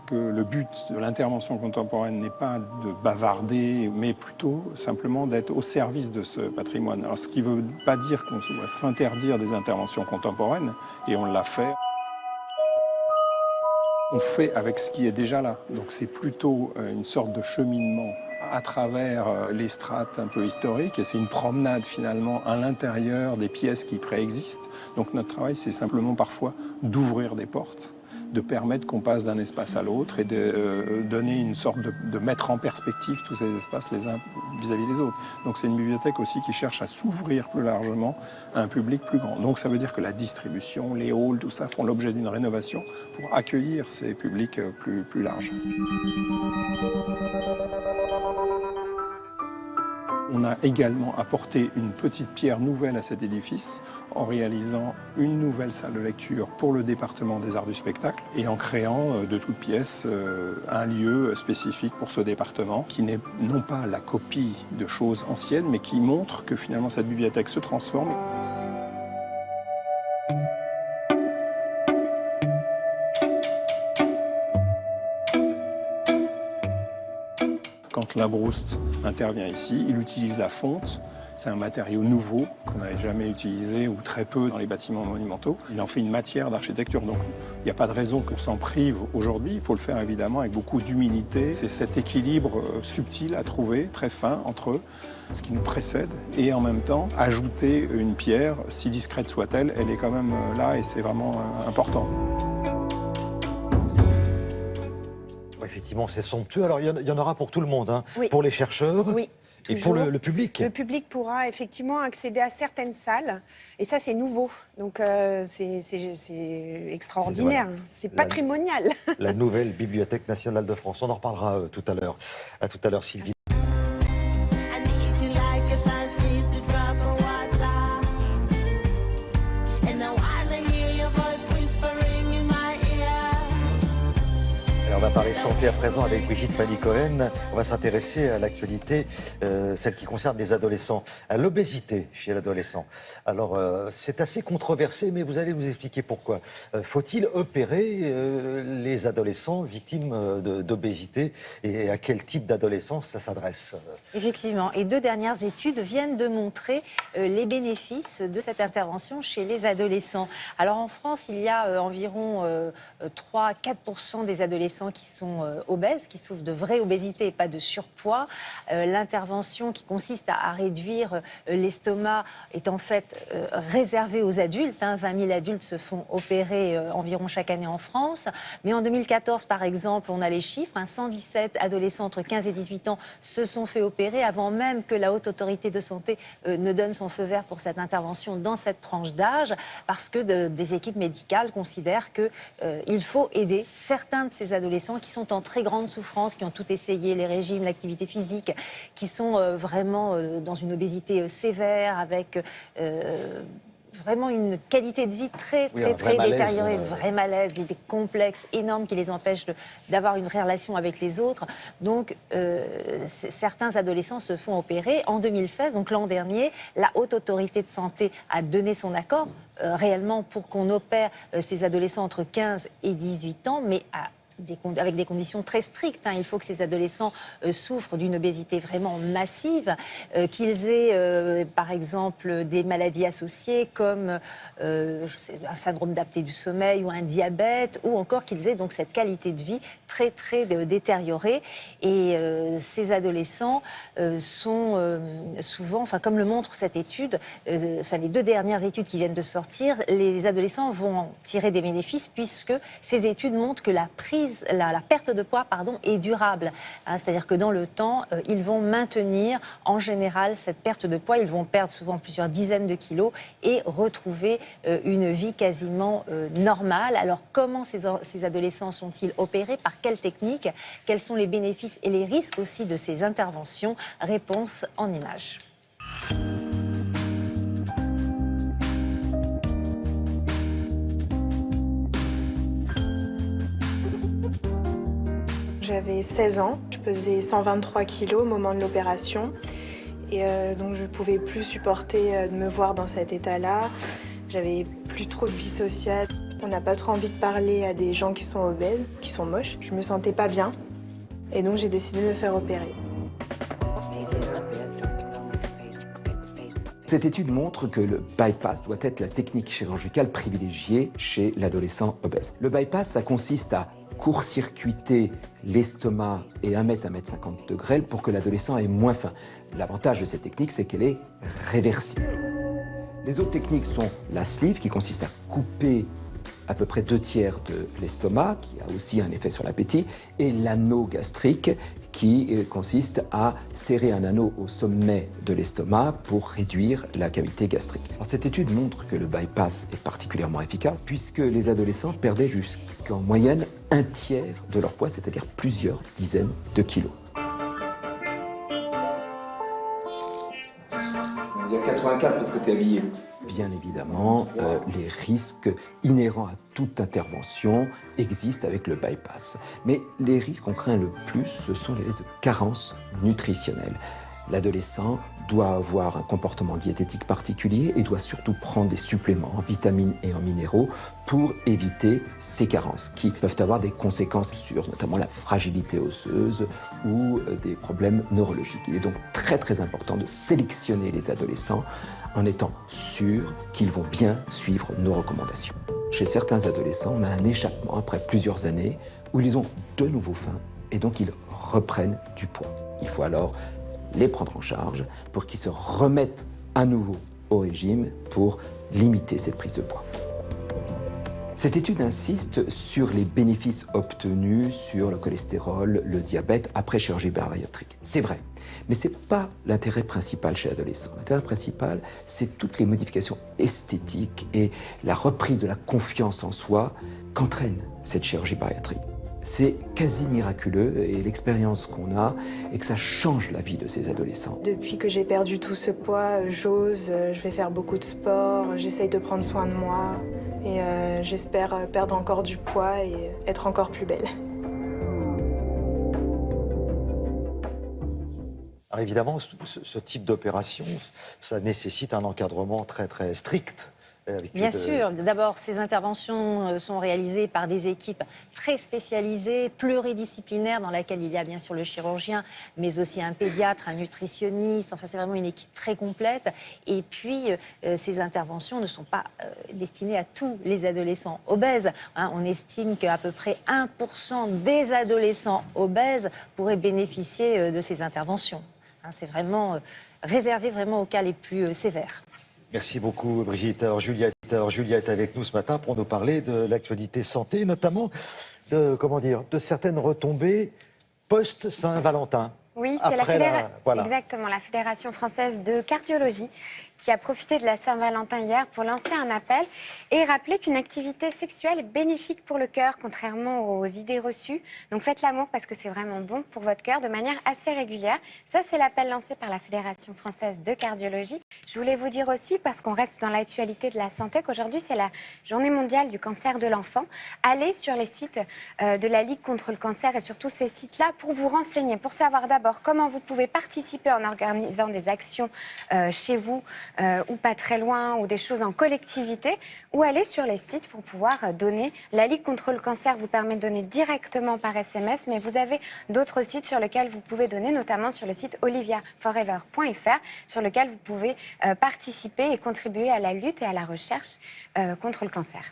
que le but de l'intervention contemporaine n'est pas de bavarder, mais plutôt simplement d'être au service de ce patrimoine. Alors, ce qui ne veut pas dire qu'on doit s'interdire des interventions contemporaines, et on l'a fait. On fait avec ce qui est déjà là. Donc c'est plutôt une sorte de cheminement à travers les strates un peu historiques, et c'est une promenade finalement à l'intérieur des pièces qui préexistent. Donc notre travail, c'est simplement parfois d'ouvrir des portes, de permettre qu'on passe d'un espace à l'autre et de donner une sorte de mettre en perspective tous ces espaces les uns vis-à-vis des autres. Donc c'est une bibliothèque aussi qui cherche à s'ouvrir plus largement à un public plus grand. Donc ça veut dire que la distribution, les halls, tout ça font l'objet d'une rénovation pour accueillir ces publics plus larges. On a également apporté une petite pierre nouvelle à cet édifice en réalisant une nouvelle salle de lecture pour le département des arts du spectacle et en créant de toutes pièces un lieu spécifique pour ce département qui n'est non pas la copie de choses anciennes mais qui montre que finalement cette bibliothèque se transforme. Quand Labrouste intervient ici, il utilise la fonte. C'est un matériau nouveau qu'on n'avait jamais utilisé ou très peu dans les bâtiments monumentaux. Il en fait une matière d'architecture, donc il n'y a pas de raison qu'on s'en prive aujourd'hui. Il faut le faire évidemment avec beaucoup d'humilité. C'est cet équilibre subtil à trouver, très fin, entre ce qui nous précède et en même temps ajouter une pierre, si discrète soit-elle, elle est quand même là et c'est vraiment important. Effectivement, c'est somptueux. Alors, il y en aura pour tout le monde, hein. Oui. Pour les chercheurs oui, et pour le public. Le public pourra effectivement accéder à certaines salles, et ça, c'est nouveau. Donc, c'est extraordinaire. C'est patrimonial. La nouvelle Bibliothèque nationale de France. On en reparlera tout à l'heure. À tout à l'heure, Sylvie. Santé à présent avec Brigitte Fanny-Cohen. On va s'intéresser à l'actualité, celle qui concerne les adolescents, à l'obésité chez l'adolescent. Alors, c'est assez controversé, mais vous allez nous expliquer pourquoi. Faut-il opérer les adolescents victimes d'obésité et à quel type d'adolescence ça s'adresse? Effectivement, et 2 dernières études viennent de montrer les bénéfices de cette intervention chez les adolescents. Alors en France, il y a environ 3-4% des adolescents qui sont obèses, qui souffrent de vraie obésité et pas de surpoids. L'intervention qui consiste à réduire l'estomac est en fait réservée aux adultes. 20 000 adultes se font opérer environ chaque année en France. Mais en 2014, par exemple, on a les chiffres. 117 adolescents entre 15 et 18 ans se sont fait opérer avant même que la Haute Autorité de Santé ne donne son feu vert pour cette intervention dans cette tranche d'âge, parce que des équipes médicales considèrent qu'il faut aider certains de ces adolescents qui sont en très grande souffrance, qui ont tout essayé, les régimes, l'activité physique, qui sont vraiment dans une obésité sévère, avec vraiment une qualité de vie très détériorée, un vrai malaise, des complexes énormes qui les empêchent d'avoir une relation avec les autres. Donc, certains adolescents se font opérer. En 2016, donc l'an dernier, la Haute Autorité de Santé a donné son accord réellement pour qu'on opère ces adolescents entre 15 et 18 ans, mais avec des conditions très strictes. Il faut que ces adolescents souffrent d'une obésité vraiment massive, qu'ils aient par exemple des maladies associées comme un syndrome d'apnée du sommeil ou un diabète, ou encore qu'ils aient donc cette qualité de vie très détériorée. Et ces adolescents sont souvent, comme le montre cette étude, les 2 dernières études qui viennent de sortir, les adolescents vont en tirer des bénéfices, puisque ces études montrent que la perte de poids est durable. C'est-à-dire que dans le temps, ils vont maintenir en général cette perte de poids. Ils vont perdre souvent plusieurs dizaines de kilos et retrouver une vie quasiment normale. Alors comment ces adolescents sont-ils opérés? Par quelle technique? Quels sont les bénéfices et les risques aussi de ces interventions? Réponse en images. J'avais 16 ans, je pesais 123 kilos au moment de l'opération et donc je ne pouvais plus supporter de me voir dans cet état-là. J'avais plus trop de vie sociale. On n'a pas trop envie de parler à des gens qui sont obèses, qui sont moches. Je me sentais pas bien et donc j'ai décidé de me faire opérer. Cette étude montre que le bypass doit être la technique chirurgicale privilégiée chez l'adolescent obèse. Le bypass, ça consiste à court-circuiter l'estomac et 1 mètre, 1,50 m pour que l'adolescent ait moins faim. L'avantage de cette technique, c'est qu'elle est réversible. Les autres techniques sont la sleeve, qui consiste à couper à peu près 2/3 de l'estomac, qui a aussi un effet sur l'appétit, et l'anneau gastrique, qui consiste à serrer un anneau au sommet de l'estomac pour réduire la cavité gastrique. Alors, cette étude montre que le bypass est particulièrement efficace, puisque les adolescents perdaient jusqu'en moyenne 1/3 de leur poids, c'est-à-dire plusieurs dizaines de kilos. On va dire 84 parce que tu es habillé. Bien évidemment, les risques inhérents à toute intervention existent avec le bypass. Mais les risques qu'on craint le plus, ce sont les risques de carence nutritionnelle. L'adolescent doit avoir un comportement diététique particulier et doit surtout prendre des suppléments en vitamines et en minéraux pour éviter ces carences qui peuvent avoir des conséquences sur notamment la fragilité osseuse ou des problèmes neurologiques. Il est donc très important de sélectionner les adolescents en étant sûr qu'ils vont bien suivre nos recommandations. Chez certains adolescents, on a un échappement après plusieurs années où ils ont de nouveau faim et donc ils reprennent du poids. Il faut alors les prendre en charge pour qu'ils se remettent à nouveau au régime pour limiter cette prise de poids. Cette étude insiste sur les bénéfices obtenus sur le cholestérol, le diabète après chirurgie bariatrique. C'est vrai, mais ce n'est pas l'intérêt principal chez l'adolescent. L'intérêt principal, c'est toutes les modifications esthétiques et la reprise de la confiance en soi qu'entraîne cette chirurgie bariatrique. C'est quasi miraculeux et l'expérience qu'on a est que ça change la vie de ces adolescents. Depuis que j'ai perdu tout ce poids, j'ose, je vais faire beaucoup de sport, j'essaye de prendre soin de moi et j'espère perdre encore du poids et être encore plus belle. Alors évidemment, ce type d'opération, ça nécessite un encadrement très très strict. Bien sûr. D'abord, ces interventions sont réalisées par des équipes très spécialisées, pluridisciplinaires, dans laquelle il y a bien sûr le chirurgien, mais aussi un pédiatre, un nutritionniste. Enfin, c'est vraiment une équipe très complète. Et puis, ces interventions ne sont pas destinées à tous les adolescents obèses. Hein, on estime qu'à peu près 1% des adolescents obèses pourraient bénéficier de ces interventions. Hein, c'est vraiment réservé vraiment aux cas les plus sévères. Merci beaucoup Brigitte. Alors Julia est avec nous ce matin pour nous parler de l'actualité santé, notamment de certaines retombées post-Saint-Valentin. Oui, c'est exactement la Fédération française de cardiologie qui a profité de la Saint-Valentin hier pour lancer un appel et rappeler qu'une activité sexuelle est bénéfique pour le cœur, contrairement aux idées reçues. Donc faites l'amour parce que c'est vraiment bon pour votre cœur de manière assez régulière. Ça, c'est l'appel lancé par la Fédération française de cardiologie. Je voulais vous dire aussi, parce qu'on reste dans l'actualité de la santé, qu'aujourd'hui, c'est la journée mondiale du cancer de l'enfant. Allez sur les sites de la Ligue contre le cancer et sur tous ces sites-là pour vous renseigner, pour savoir d'abord comment vous pouvez participer en organisant des actions chez vous, ou pas très loin, ou des choses en collectivité, ou aller sur les sites pour pouvoir donner. La Ligue contre le cancer vous permet de donner directement par SMS, mais vous avez d'autres sites sur lesquels vous pouvez donner, notamment sur le site oliviaforever.fr, sur lequel vous pouvez participer et contribuer à la lutte et à la recherche contre le cancer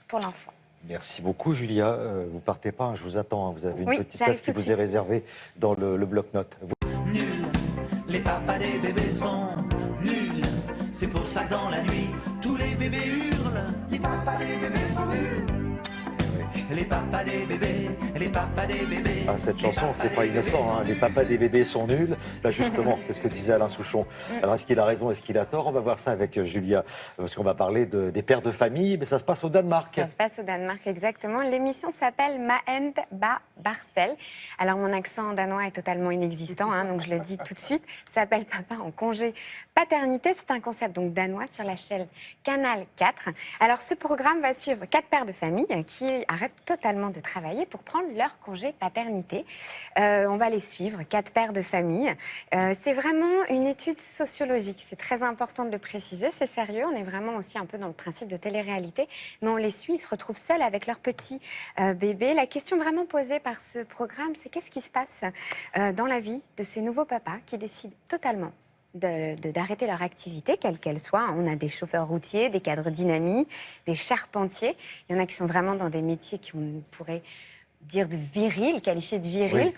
pour l'enfant. Merci beaucoup Julia. Vous partez pas, je vous attends. Vous avez une petite place qui vous est réservée dans le bloc-notes. Nuls, les papas des bébés sont nuls. C'est pour ça que dans la nuit, tous les bébés hurlent. Les papas des bébés sont nuls. Les papas des bébés, Ah, cette chanson, c'est pas innocent. Hein. Les papas des bébés sont nuls. Là, justement, c'est ce que disait Alain Souchon. Alors, est-ce qu'il a raison, est-ce qu'il a tort? On va voir ça avec Julia, parce qu'on va parler des pères de famille, mais ça se passe au Danemark. Ça se passe au Danemark, exactement. L'émission s'appelle Maend Ba Barcel. Alors, mon accent danois est totalement inexistant, hein, donc je le dis tout de suite. Ça s'appelle Papa en congé paternité. C'est un concept donc danois sur la chaîne Canal 4. Alors, ce programme va suivre 4 pères de famille qui arrêtent totalement de travailler pour prendre leur congé paternité. On va les suivre, 4 pères de famille. C'est vraiment une étude sociologique, c'est très important de le préciser, c'est sérieux, on est vraiment aussi un peu dans le principe de télé-réalité, mais on les suit, ils se retrouvent seuls avec leur petit bébé. La question vraiment posée par ce programme, c'est qu'est-ce qui se passe dans la vie de ces nouveaux papas qui décident totalement d'arrêter leur activité, quelle qu'elle soit. On a des chauffeurs routiers, des cadres dynamiques, des charpentiers. Il y en a qui sont vraiment dans des métiers qu'on pourrait dire de viril, qualifiés de viril,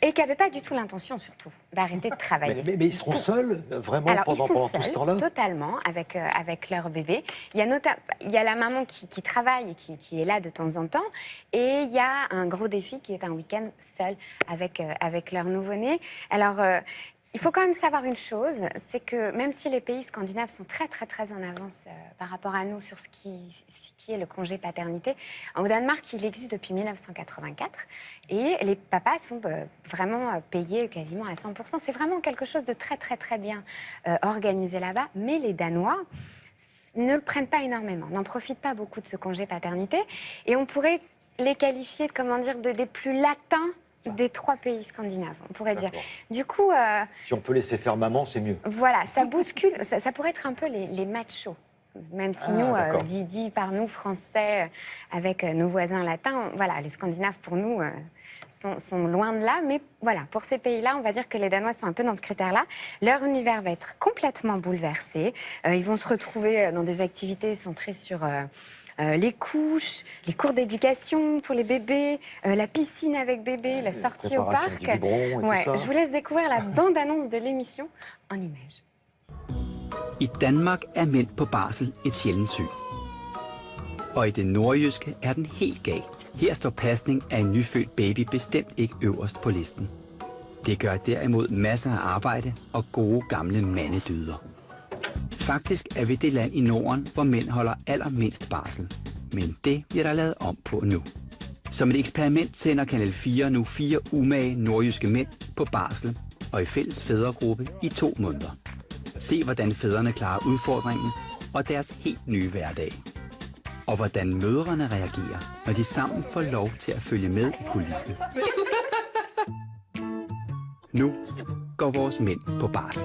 et qui n'avaient pas du tout l'intention, surtout, d'arrêter de travailler. Mais ils seront seuls, vraiment, Alors, pendant tout ce temps-là? Totalement, avec leur bébé. Il y a la maman qui travaille et qui est là de temps en temps, et il y a un gros défi qui est un week-end seul avec leur nouveau-né. Alors, il faut quand même savoir une chose, c'est que même si les pays scandinaves sont très très très en avance par rapport à nous sur ce qui est le congé paternité, au Danemark il existe depuis 1984 et les papas sont vraiment payés quasiment à 100%. C'est vraiment quelque chose de très très très bien organisé là-bas, mais les Danois ne le prennent pas énormément, n'en profitent pas beaucoup de ce congé paternité et on pourrait les qualifier des plus latins des 3 pays scandinaves, on pourrait dire. Du coup... si on peut laisser faire maman, c'est mieux. Voilà, ça bouscule, ça pourrait être un peu les machos. Même si nous, dit par nous, Français, avec nos voisins latins, voilà, les Scandinaves, pour nous, sont loin de là. Mais voilà, pour ces pays-là, on va dire que les Danois sont un peu dans ce critère-là. Leur univers va être complètement bouleversé. Ils vont se retrouver dans des activités centrées sur... les couches, les cours d'éducation pour les bébés, la piscine avec bébé, la sortie au parc. Du biberon et tout ça. Je vous laisse découvrir la bande-annonce de l'émission en images. I Danmark er mænd på barsel et sjældent syn. Og i det nordjyske er den helt gal. Her står pasning af en nyfødt baby bestemt ikke øverst på listen. Det gør derimod masser af arbejde og gode gamle mandedyder. Faktisk er vi det land i Norden, hvor mænd holder allermindst barsel. Men det bliver der lavet om på nu. Som et eksperiment sender Kanal 4 nu 4 umage nordjyske mænd på barsel og i fælles fædregruppe i 2 måneder. Se hvordan fædrene klarer udfordringen og deres helt nye hverdag. Og hvordan mødrene reagerer, når de sammen får lov til at følge med i kulissen. Nu går vores mænd på barsel.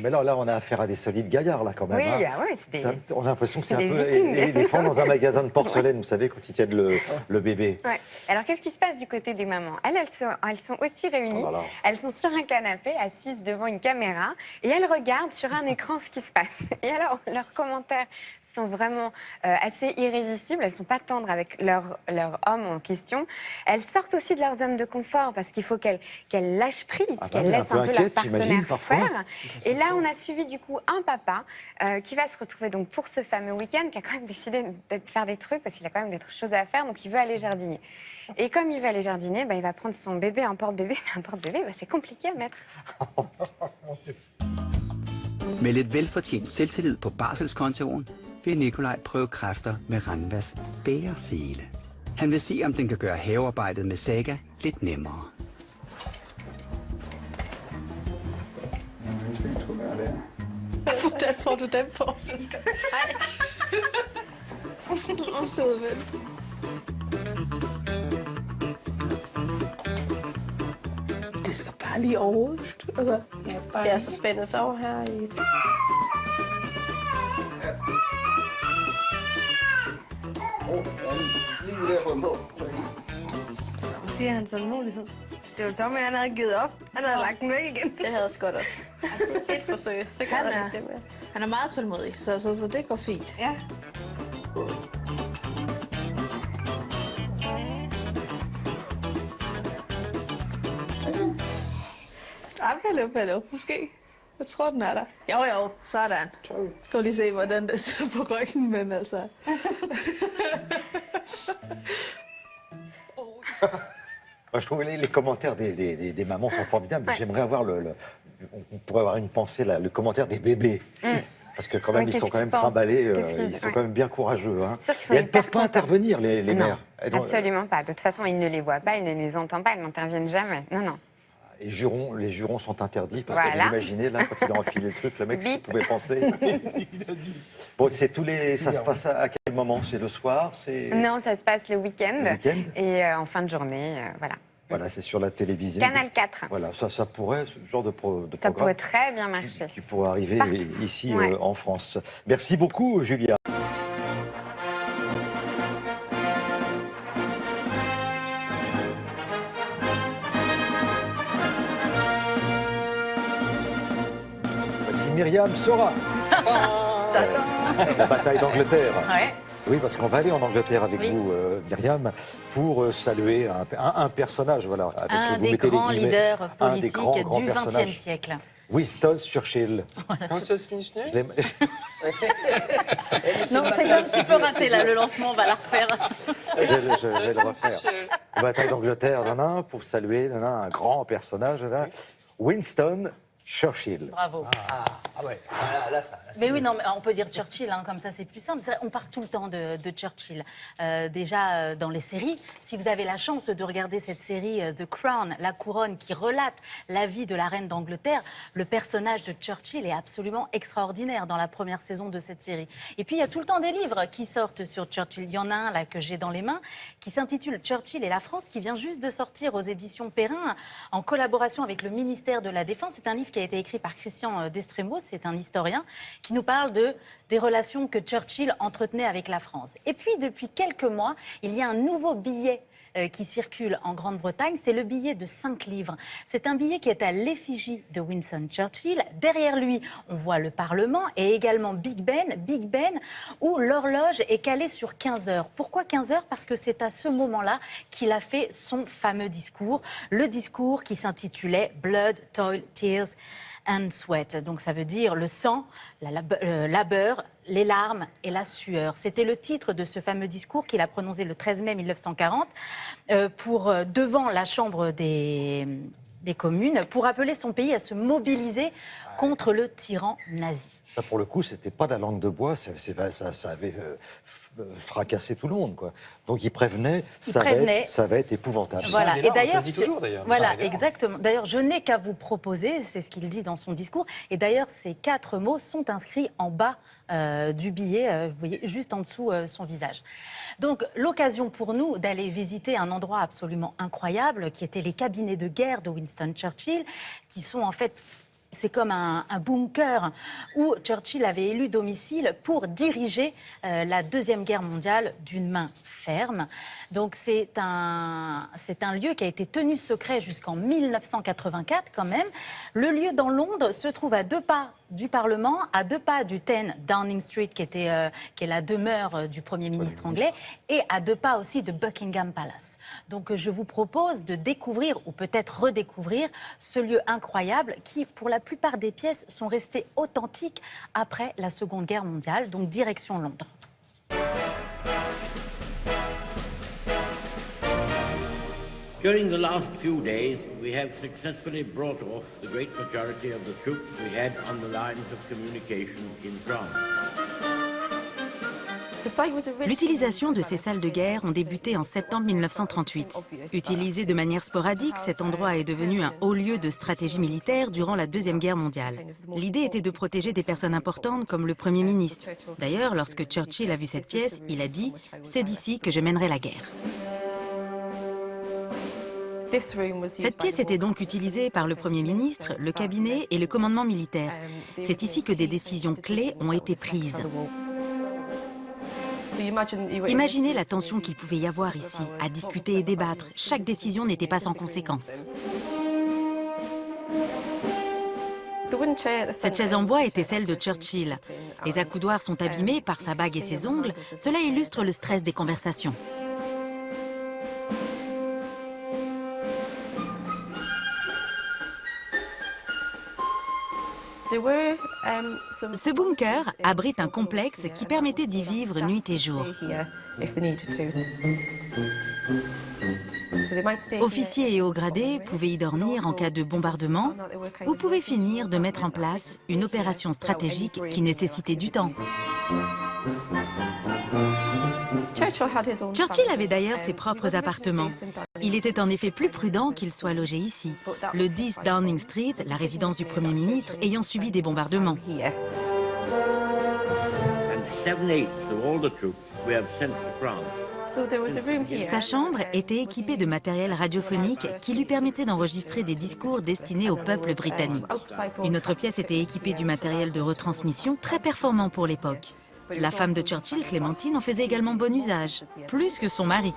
Mais là, on a affaire à des solides gaillards, là, quand même. Oui, hein. oui, c'est des... On a l'impression que c'est un des peu vikings. les femmes dans un magasin de porcelaine, vous savez, quand ils tiennent le bébé. Ouais. Alors, qu'est-ce qui se passe du côté des mamans? Elles sont aussi réunies. Oh là là. Elles sont sur un canapé, assises devant une caméra, et elles regardent sur un écran ce qui se passe. Et alors, leurs commentaires sont vraiment assez irrésistibles. Elles ne sont pas tendres avec leur homme en question. Elles sortent aussi de leurs zones de confort parce qu'il faut qu'elles lâchent prise, qu'elles laissent un peu leur partenaire faire. Et là, on a suivi du coup un papa qui va se retrouver donc pour ce fameux week-end, qui a quand même décidé de faire des trucs parce qu'il a quand même des choses à faire, donc il veut aller jardiner. Et comme il veut aller jardiner, il va prendre son bébé, un porte-bébé. Un porte-bébé, c'est compliqué à mettre. Med lidt velfortjent selvtillid på barselskontoen vil Nikolaj prøve kræfter med Ranvas bæresele. Han vil se, om den kan gøre havearbejdet med Saga lidt nemmere. Hvordan får du dem på, søster? Nej. Åh, søde ven. Det skal bare lige overhovedet. Altså, jeg er så spændt over her i... Nu siger han tålmodighed. Hvis det var Tommy, han havde givet op. Han havde lagt den væk igen. Det havde Scott også. Et forsøg, så kan han det med. Han er meget tålmodig, så det går fint. Ja. Pallo, måske. Jeg tror, den er der. Jo, sådan. Skal vi lige se, hvordan det ser på ryggen, men altså... Moi, je trouve les commentaires des mamans sont formidables, mais j'aimerais avoir on pourrait avoir une pensée, là, le commentaire des bébés. Parce que quand même, ils sont quand même trimballés, ils sont quand même bien courageux. Hein. Et elles ne peuvent pas intervenir, les mères. Absolument pas. De toute façon, ils ne les voient pas, ils ne les entendent pas, elles n'interviennent jamais. Non. Et les jurons sont interdits, parce que vous imaginez, là, quand il a enfilé le truc, le mec, s'il pouvait penser. Bon, ça se passe à quel moment? C'est le soir? Non, ça se passe le week-end. Et en fin de journée, voilà. Voilà, c'est sur la télévision. Canal 4. Voilà, ça pourrait, ce genre de programme. Ça pourrait très bien marcher. Qui pourrait arriver partout. Ici en France. Merci beaucoup, Julia. Voici Myriam Sora. La bataille d'Angleterre. Ouais. Oui, parce qu'on va aller en Angleterre avec vous, Myriam, pour saluer un personnage. Voilà, avec, un des grands leaders politiques du XXe siècle. Winston Churchill. Non, c'est un petit peu raté, là, le lancement, on va la refaire. Je vais le refaire. La bataille d'Angleterre, pour saluer un grand personnage, Winston Churchill. Bravo. Mais oui, non, mais on peut dire Churchill, comme ça c'est plus simple. On parle tout le temps de Churchill. Déjà dans les séries, si vous avez la chance de regarder cette série The Crown, La Couronne, qui relate la vie de la reine d'Angleterre, le personnage de Churchill est absolument extraordinaire dans la première saison de cette série. Et puis il y a tout le temps des livres qui sortent sur Churchill. Il y en a un là que j'ai dans les mains qui s'intitule Churchill et la France, qui vient juste de sortir aux éditions Perrin en collaboration avec le ministère de la Défense. C'est un livre qui a été écrit par Christian Destremos, c'est un historien, qui nous parle des relations que Churchill entretenait avec la France. Et puis, depuis quelques mois, il y a un nouveau billet qui circule en Grande-Bretagne, c'est le billet de 5 livres. C'est un billet qui est à l'effigie de Winston Churchill. Derrière lui, on voit le Parlement et également Big Ben, où l'horloge est calée sur 15 heures. Pourquoi 15 heures? Parce que c'est à ce moment-là qu'il a fait son fameux discours, le discours qui s'intitulait « Blood, Toil, Tears and Sweat ». Donc ça veut dire le sang, la labeur, les larmes et la sueur. C'était le titre de ce fameux discours qu'il a prononcé le 13 mai 1940 devant la Chambre des communes pour appeler son pays à se mobiliser contre le tyran nazi. Ça, pour le coup, c'était pas de la langue de bois, ça avait fracassé tout le monde, quoi. Donc il prévenait, ça va être épouvantable. Voilà. Et d'ailleurs, ça se dit toujours, d'ailleurs. Voilà, exactement. D'ailleurs, je n'ai qu'à vous proposer, c'est ce qu'il dit dans son discours. Et d'ailleurs, ces 4 mots sont inscrits en bas du billet, vous voyez, juste en dessous son visage. Donc, l'occasion pour nous d'aller visiter un endroit absolument incroyable, qui était les cabinets de guerre de Winston Churchill, qui sont en fait... C'est comme un bunker où Churchill avait élu domicile pour diriger la Deuxième Guerre mondiale d'une main ferme. Donc c'est un lieu qui a été tenu secret jusqu'en 1984 quand même. Le lieu dans Londres se trouve à 2 pas du Parlement, à 2 pas du 10 Downing Street qui est la demeure du Premier ministre anglais, et à 2 pas aussi de Buckingham Palace. Donc je vous propose de découvrir ou peut-être redécouvrir ce lieu incroyable qui, pour la plupart des pièces, sont restées authentiques après la Seconde Guerre mondiale, donc direction Londres. During the last few days, we have successfully brought off the great majority of the troops we had on the lines of communication in France. L'utilisation de ces salles de guerre ont débuté en septembre 1938. Utilisé de manière sporadique, cet endroit est devenu un haut lieu de stratégie militaire durant la Deuxième Guerre mondiale. L'idée était de protéger des personnes importantes comme le Premier ministre. D'ailleurs, lorsque Churchill a vu cette pièce, il a dit « C'est d'ici que je mènerai la guerre ». Cette pièce était donc utilisée par le Premier ministre, le cabinet et le commandement militaire. C'est ici que des décisions clés ont été prises. Imaginez la tension qu'il pouvait y avoir ici, à discuter et débattre. Chaque décision n'était pas sans conséquences. Cette chaise en bois était celle de Churchill. Les accoudoirs sont abîmés par sa bague et ses ongles. Cela illustre le stress des conversations. Ce bunker abrite un complexe qui permettait d'y vivre nuit et jour. Officiers et hauts gradés pouvaient y dormir en cas de bombardement ou pouvaient finir de mettre en place une opération stratégique qui nécessitait du temps. Churchill avait d'ailleurs ses propres appartements. Il était en effet plus prudent qu'il soit logé ici, le 10 Downing Street, la résidence du Premier ministre, ayant subi des bombardements. Sa chambre était équipée de matériel radiophonique qui lui permettait d'enregistrer des discours destinés au peuple britannique. Une autre pièce était équipée du matériel de retransmission très performant pour l'époque. La femme de Churchill, Clémentine, en faisait également bon usage, plus que son mari.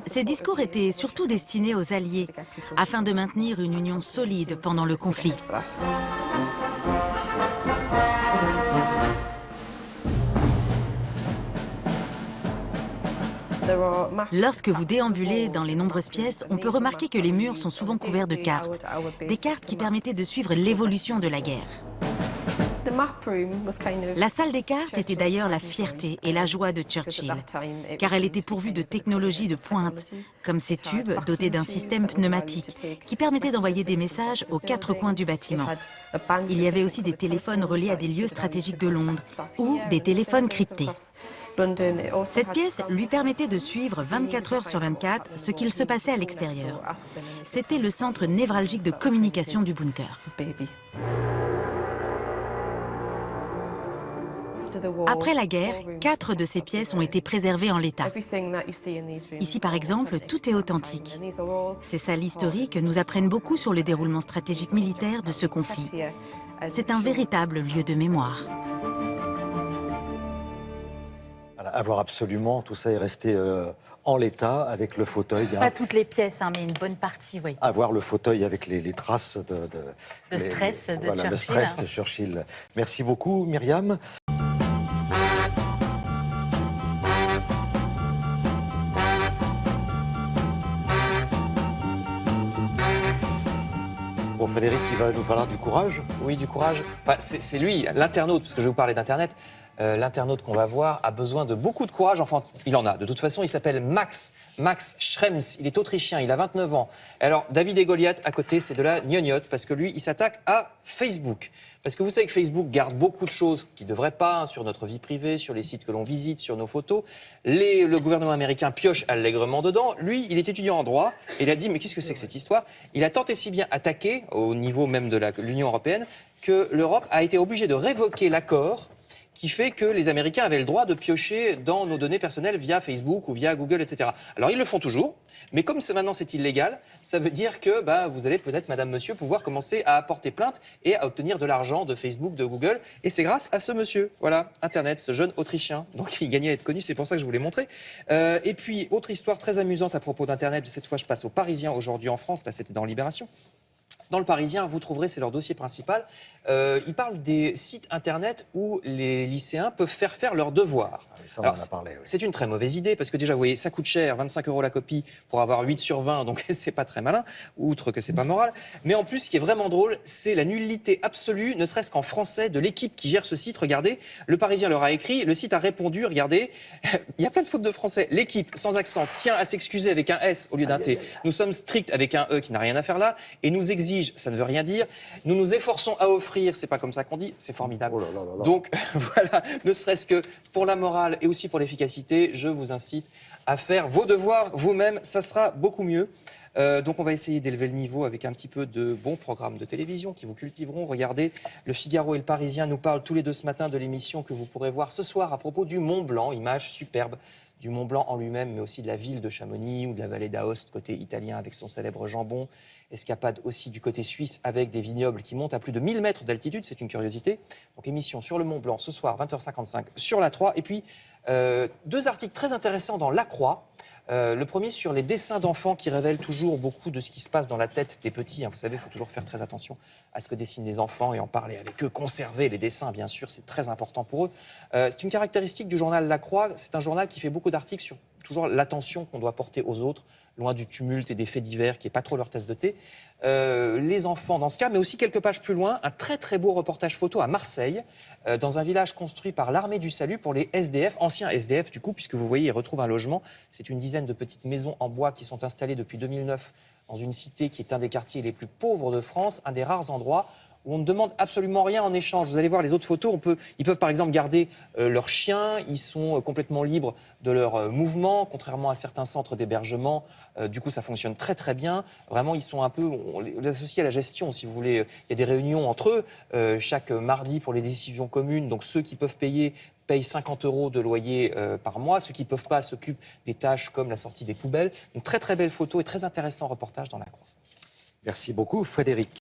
Ces discours étaient surtout destinés aux Alliés, afin de maintenir une union solide pendant le conflit. Lorsque vous déambulez dans les nombreuses pièces, on peut remarquer que les murs sont souvent couverts de cartes. Des cartes qui permettaient de suivre l'évolution de la guerre. La salle des cartes était d'ailleurs la fierté et la joie de Churchill, car elle était pourvue de technologies de pointe, comme ces tubes dotés d'un système pneumatique qui permettait d'envoyer des messages aux 4 coins du bâtiment. Il y avait aussi des téléphones reliés à des lieux stratégiques de Londres ou des téléphones cryptés. Cette pièce lui permettait de suivre 24 heures sur 24 ce qu'il se passait à l'extérieur. C'était le centre névralgique de communication du bunker. Après la guerre, 4 de ces pièces ont été préservées en l'état. Ici, par exemple, tout est authentique. Ces salles historiques nous apprennent beaucoup sur le déroulement stratégique militaire de ce conflit. C'est un véritable lieu de mémoire. À voir absolument, tout ça est resté en l'état avec le fauteuil. Pas toutes les pièces, hein, mais une bonne partie, oui. À voir le fauteuil avec les traces de stress de Churchill. Le stress de Churchill. Merci beaucoup, Myriam. Bon, Frédéric, il va nous falloir du courage. Oui, du courage. Enfin, c'est lui, l'internaute, parce que je vais vous parler d'Internet. L'internaute qu'on va voir a besoin de beaucoup de courage. Enfin, il en a. De toute façon, il s'appelle Max Schrems. Il est autrichien, il a 29 ans. Alors, David et Goliath, à côté, c'est de la gnognotte, parce que lui, il s'attaque à Facebook. Parce que vous savez que Facebook garde beaucoup de choses qui ne devraient pas, sur notre vie privée, sur les sites que l'on visite, sur nos photos. Le gouvernement américain pioche allègrement dedans. Lui, il est étudiant en droit, et il a dit, mais qu'est-ce que c'est que cette histoire? Il a tant et si bien attaqué, au niveau même de l'Union européenne, que l'Europe a été obligée de révoquer l'accord qui fait que les Américains avaient le droit de piocher dans nos données personnelles via Facebook ou via Google, etc. Alors, ils le font toujours, mais comme maintenant c'est illégal, ça veut dire que vous allez peut-être, madame, monsieur, pouvoir commencer à porter plainte et à obtenir de l'argent de Facebook, de Google, et c'est grâce à ce monsieur, voilà, Internet, ce jeune Autrichien. Donc, il gagnait à être connu, c'est pour ça que je vous l'ai montré. Et puis, autre histoire très amusante à propos d'Internet, cette fois je passe au Parisien aujourd'hui en France, là c'était dans Libération. Dans le Parisien, vous trouverez, c'est leur dossier principal, ils parlent des sites Internet où les lycéens peuvent faire leurs devoirs. Ah oui, ça, on en a parlé, oui. C'est une très mauvaise idée, parce que déjà, vous voyez, ça coûte cher, 25 € la copie pour avoir 8 sur 20, donc c'est pas très malin, outre que c'est pas moral. Mais en plus, ce qui est vraiment drôle, c'est la nullité absolue, ne serait-ce qu'en français, de l'équipe qui gère ce site. Regardez, le Parisien leur a écrit, le site a répondu, regardez, il y a plein de fautes de français. L'équipe, sans accent, tient à s'excuser avec un S au lieu d'un T. Nous sommes stricts avec un E qui n'a rien à faire là, et nous exige, ça ne veut rien dire. Nous nous efforçons à offrir, c'est pas comme ça qu'on dit, c'est formidable. Donc voilà, ne serait-ce que pour la morale et aussi pour l'efficacité, je vous incite à faire vos devoirs vous-même, ça sera beaucoup mieux. Donc on va essayer d'élever le niveau avec un petit peu de bons programmes de télévision qui vous cultiveront. Regardez, Le Figaro et Le Parisien nous parlent tous les deux ce matin de l'émission que vous pourrez voir ce soir à propos du Mont Blanc, image superbe du Mont Blanc en lui-même, mais aussi de la ville de Chamonix ou de la vallée d'Aoste, côté italien avec son célèbre jambon. Escapade aussi du côté suisse avec des vignobles qui montent à plus de 1000 mètres d'altitude, c'est une curiosité. Donc émission sur le Mont Blanc ce soir, 20h55 sur la 3. Et puis, deux articles très intéressants dans La Croix. Le premier sur les dessins d'enfants qui révèlent toujours beaucoup de ce qui se passe dans la tête des petits. Vous savez, il faut toujours faire très attention à ce que dessinent les enfants et en parler avec eux. Conserver les dessins, bien sûr, c'est très important pour eux. C'est une caractéristique du journal La Croix. C'est un journal qui fait beaucoup d'articles sur toujours l'attention qu'on doit porter aux autres, loin du tumulte et des faits divers qui n'est pas trop leur tasse de thé. Les enfants dans ce cas, mais aussi quelques pages plus loin, un très très beau reportage photo à Marseille, dans un village construit par l'Armée du Salut pour les SDF, anciens SDF du coup, puisque vous voyez, ils retrouvent un logement. C'est une dizaine de petites maisons en bois qui sont installées depuis 2009 dans une cité qui est un des quartiers les plus pauvres de France, un des rares endroits où on ne demande absolument rien en échange. Vous allez voir les autres photos, ils peuvent par exemple garder leurs chiens, ils sont complètement libres de leur mouvement, contrairement à certains centres d'hébergement. Du coup, ça fonctionne très très bien. Vraiment, ils sont un peu, on les associe à la gestion, si vous voulez. Il y a des réunions entre eux, chaque mardi pour les décisions communes. Donc ceux qui peuvent payer payent 50 € de loyer par mois. Ceux qui ne peuvent pas s'occupent des tâches comme la sortie des poubelles. Donc très très belle photo et très intéressant reportage dans La Croix. Merci beaucoup, Frédéric.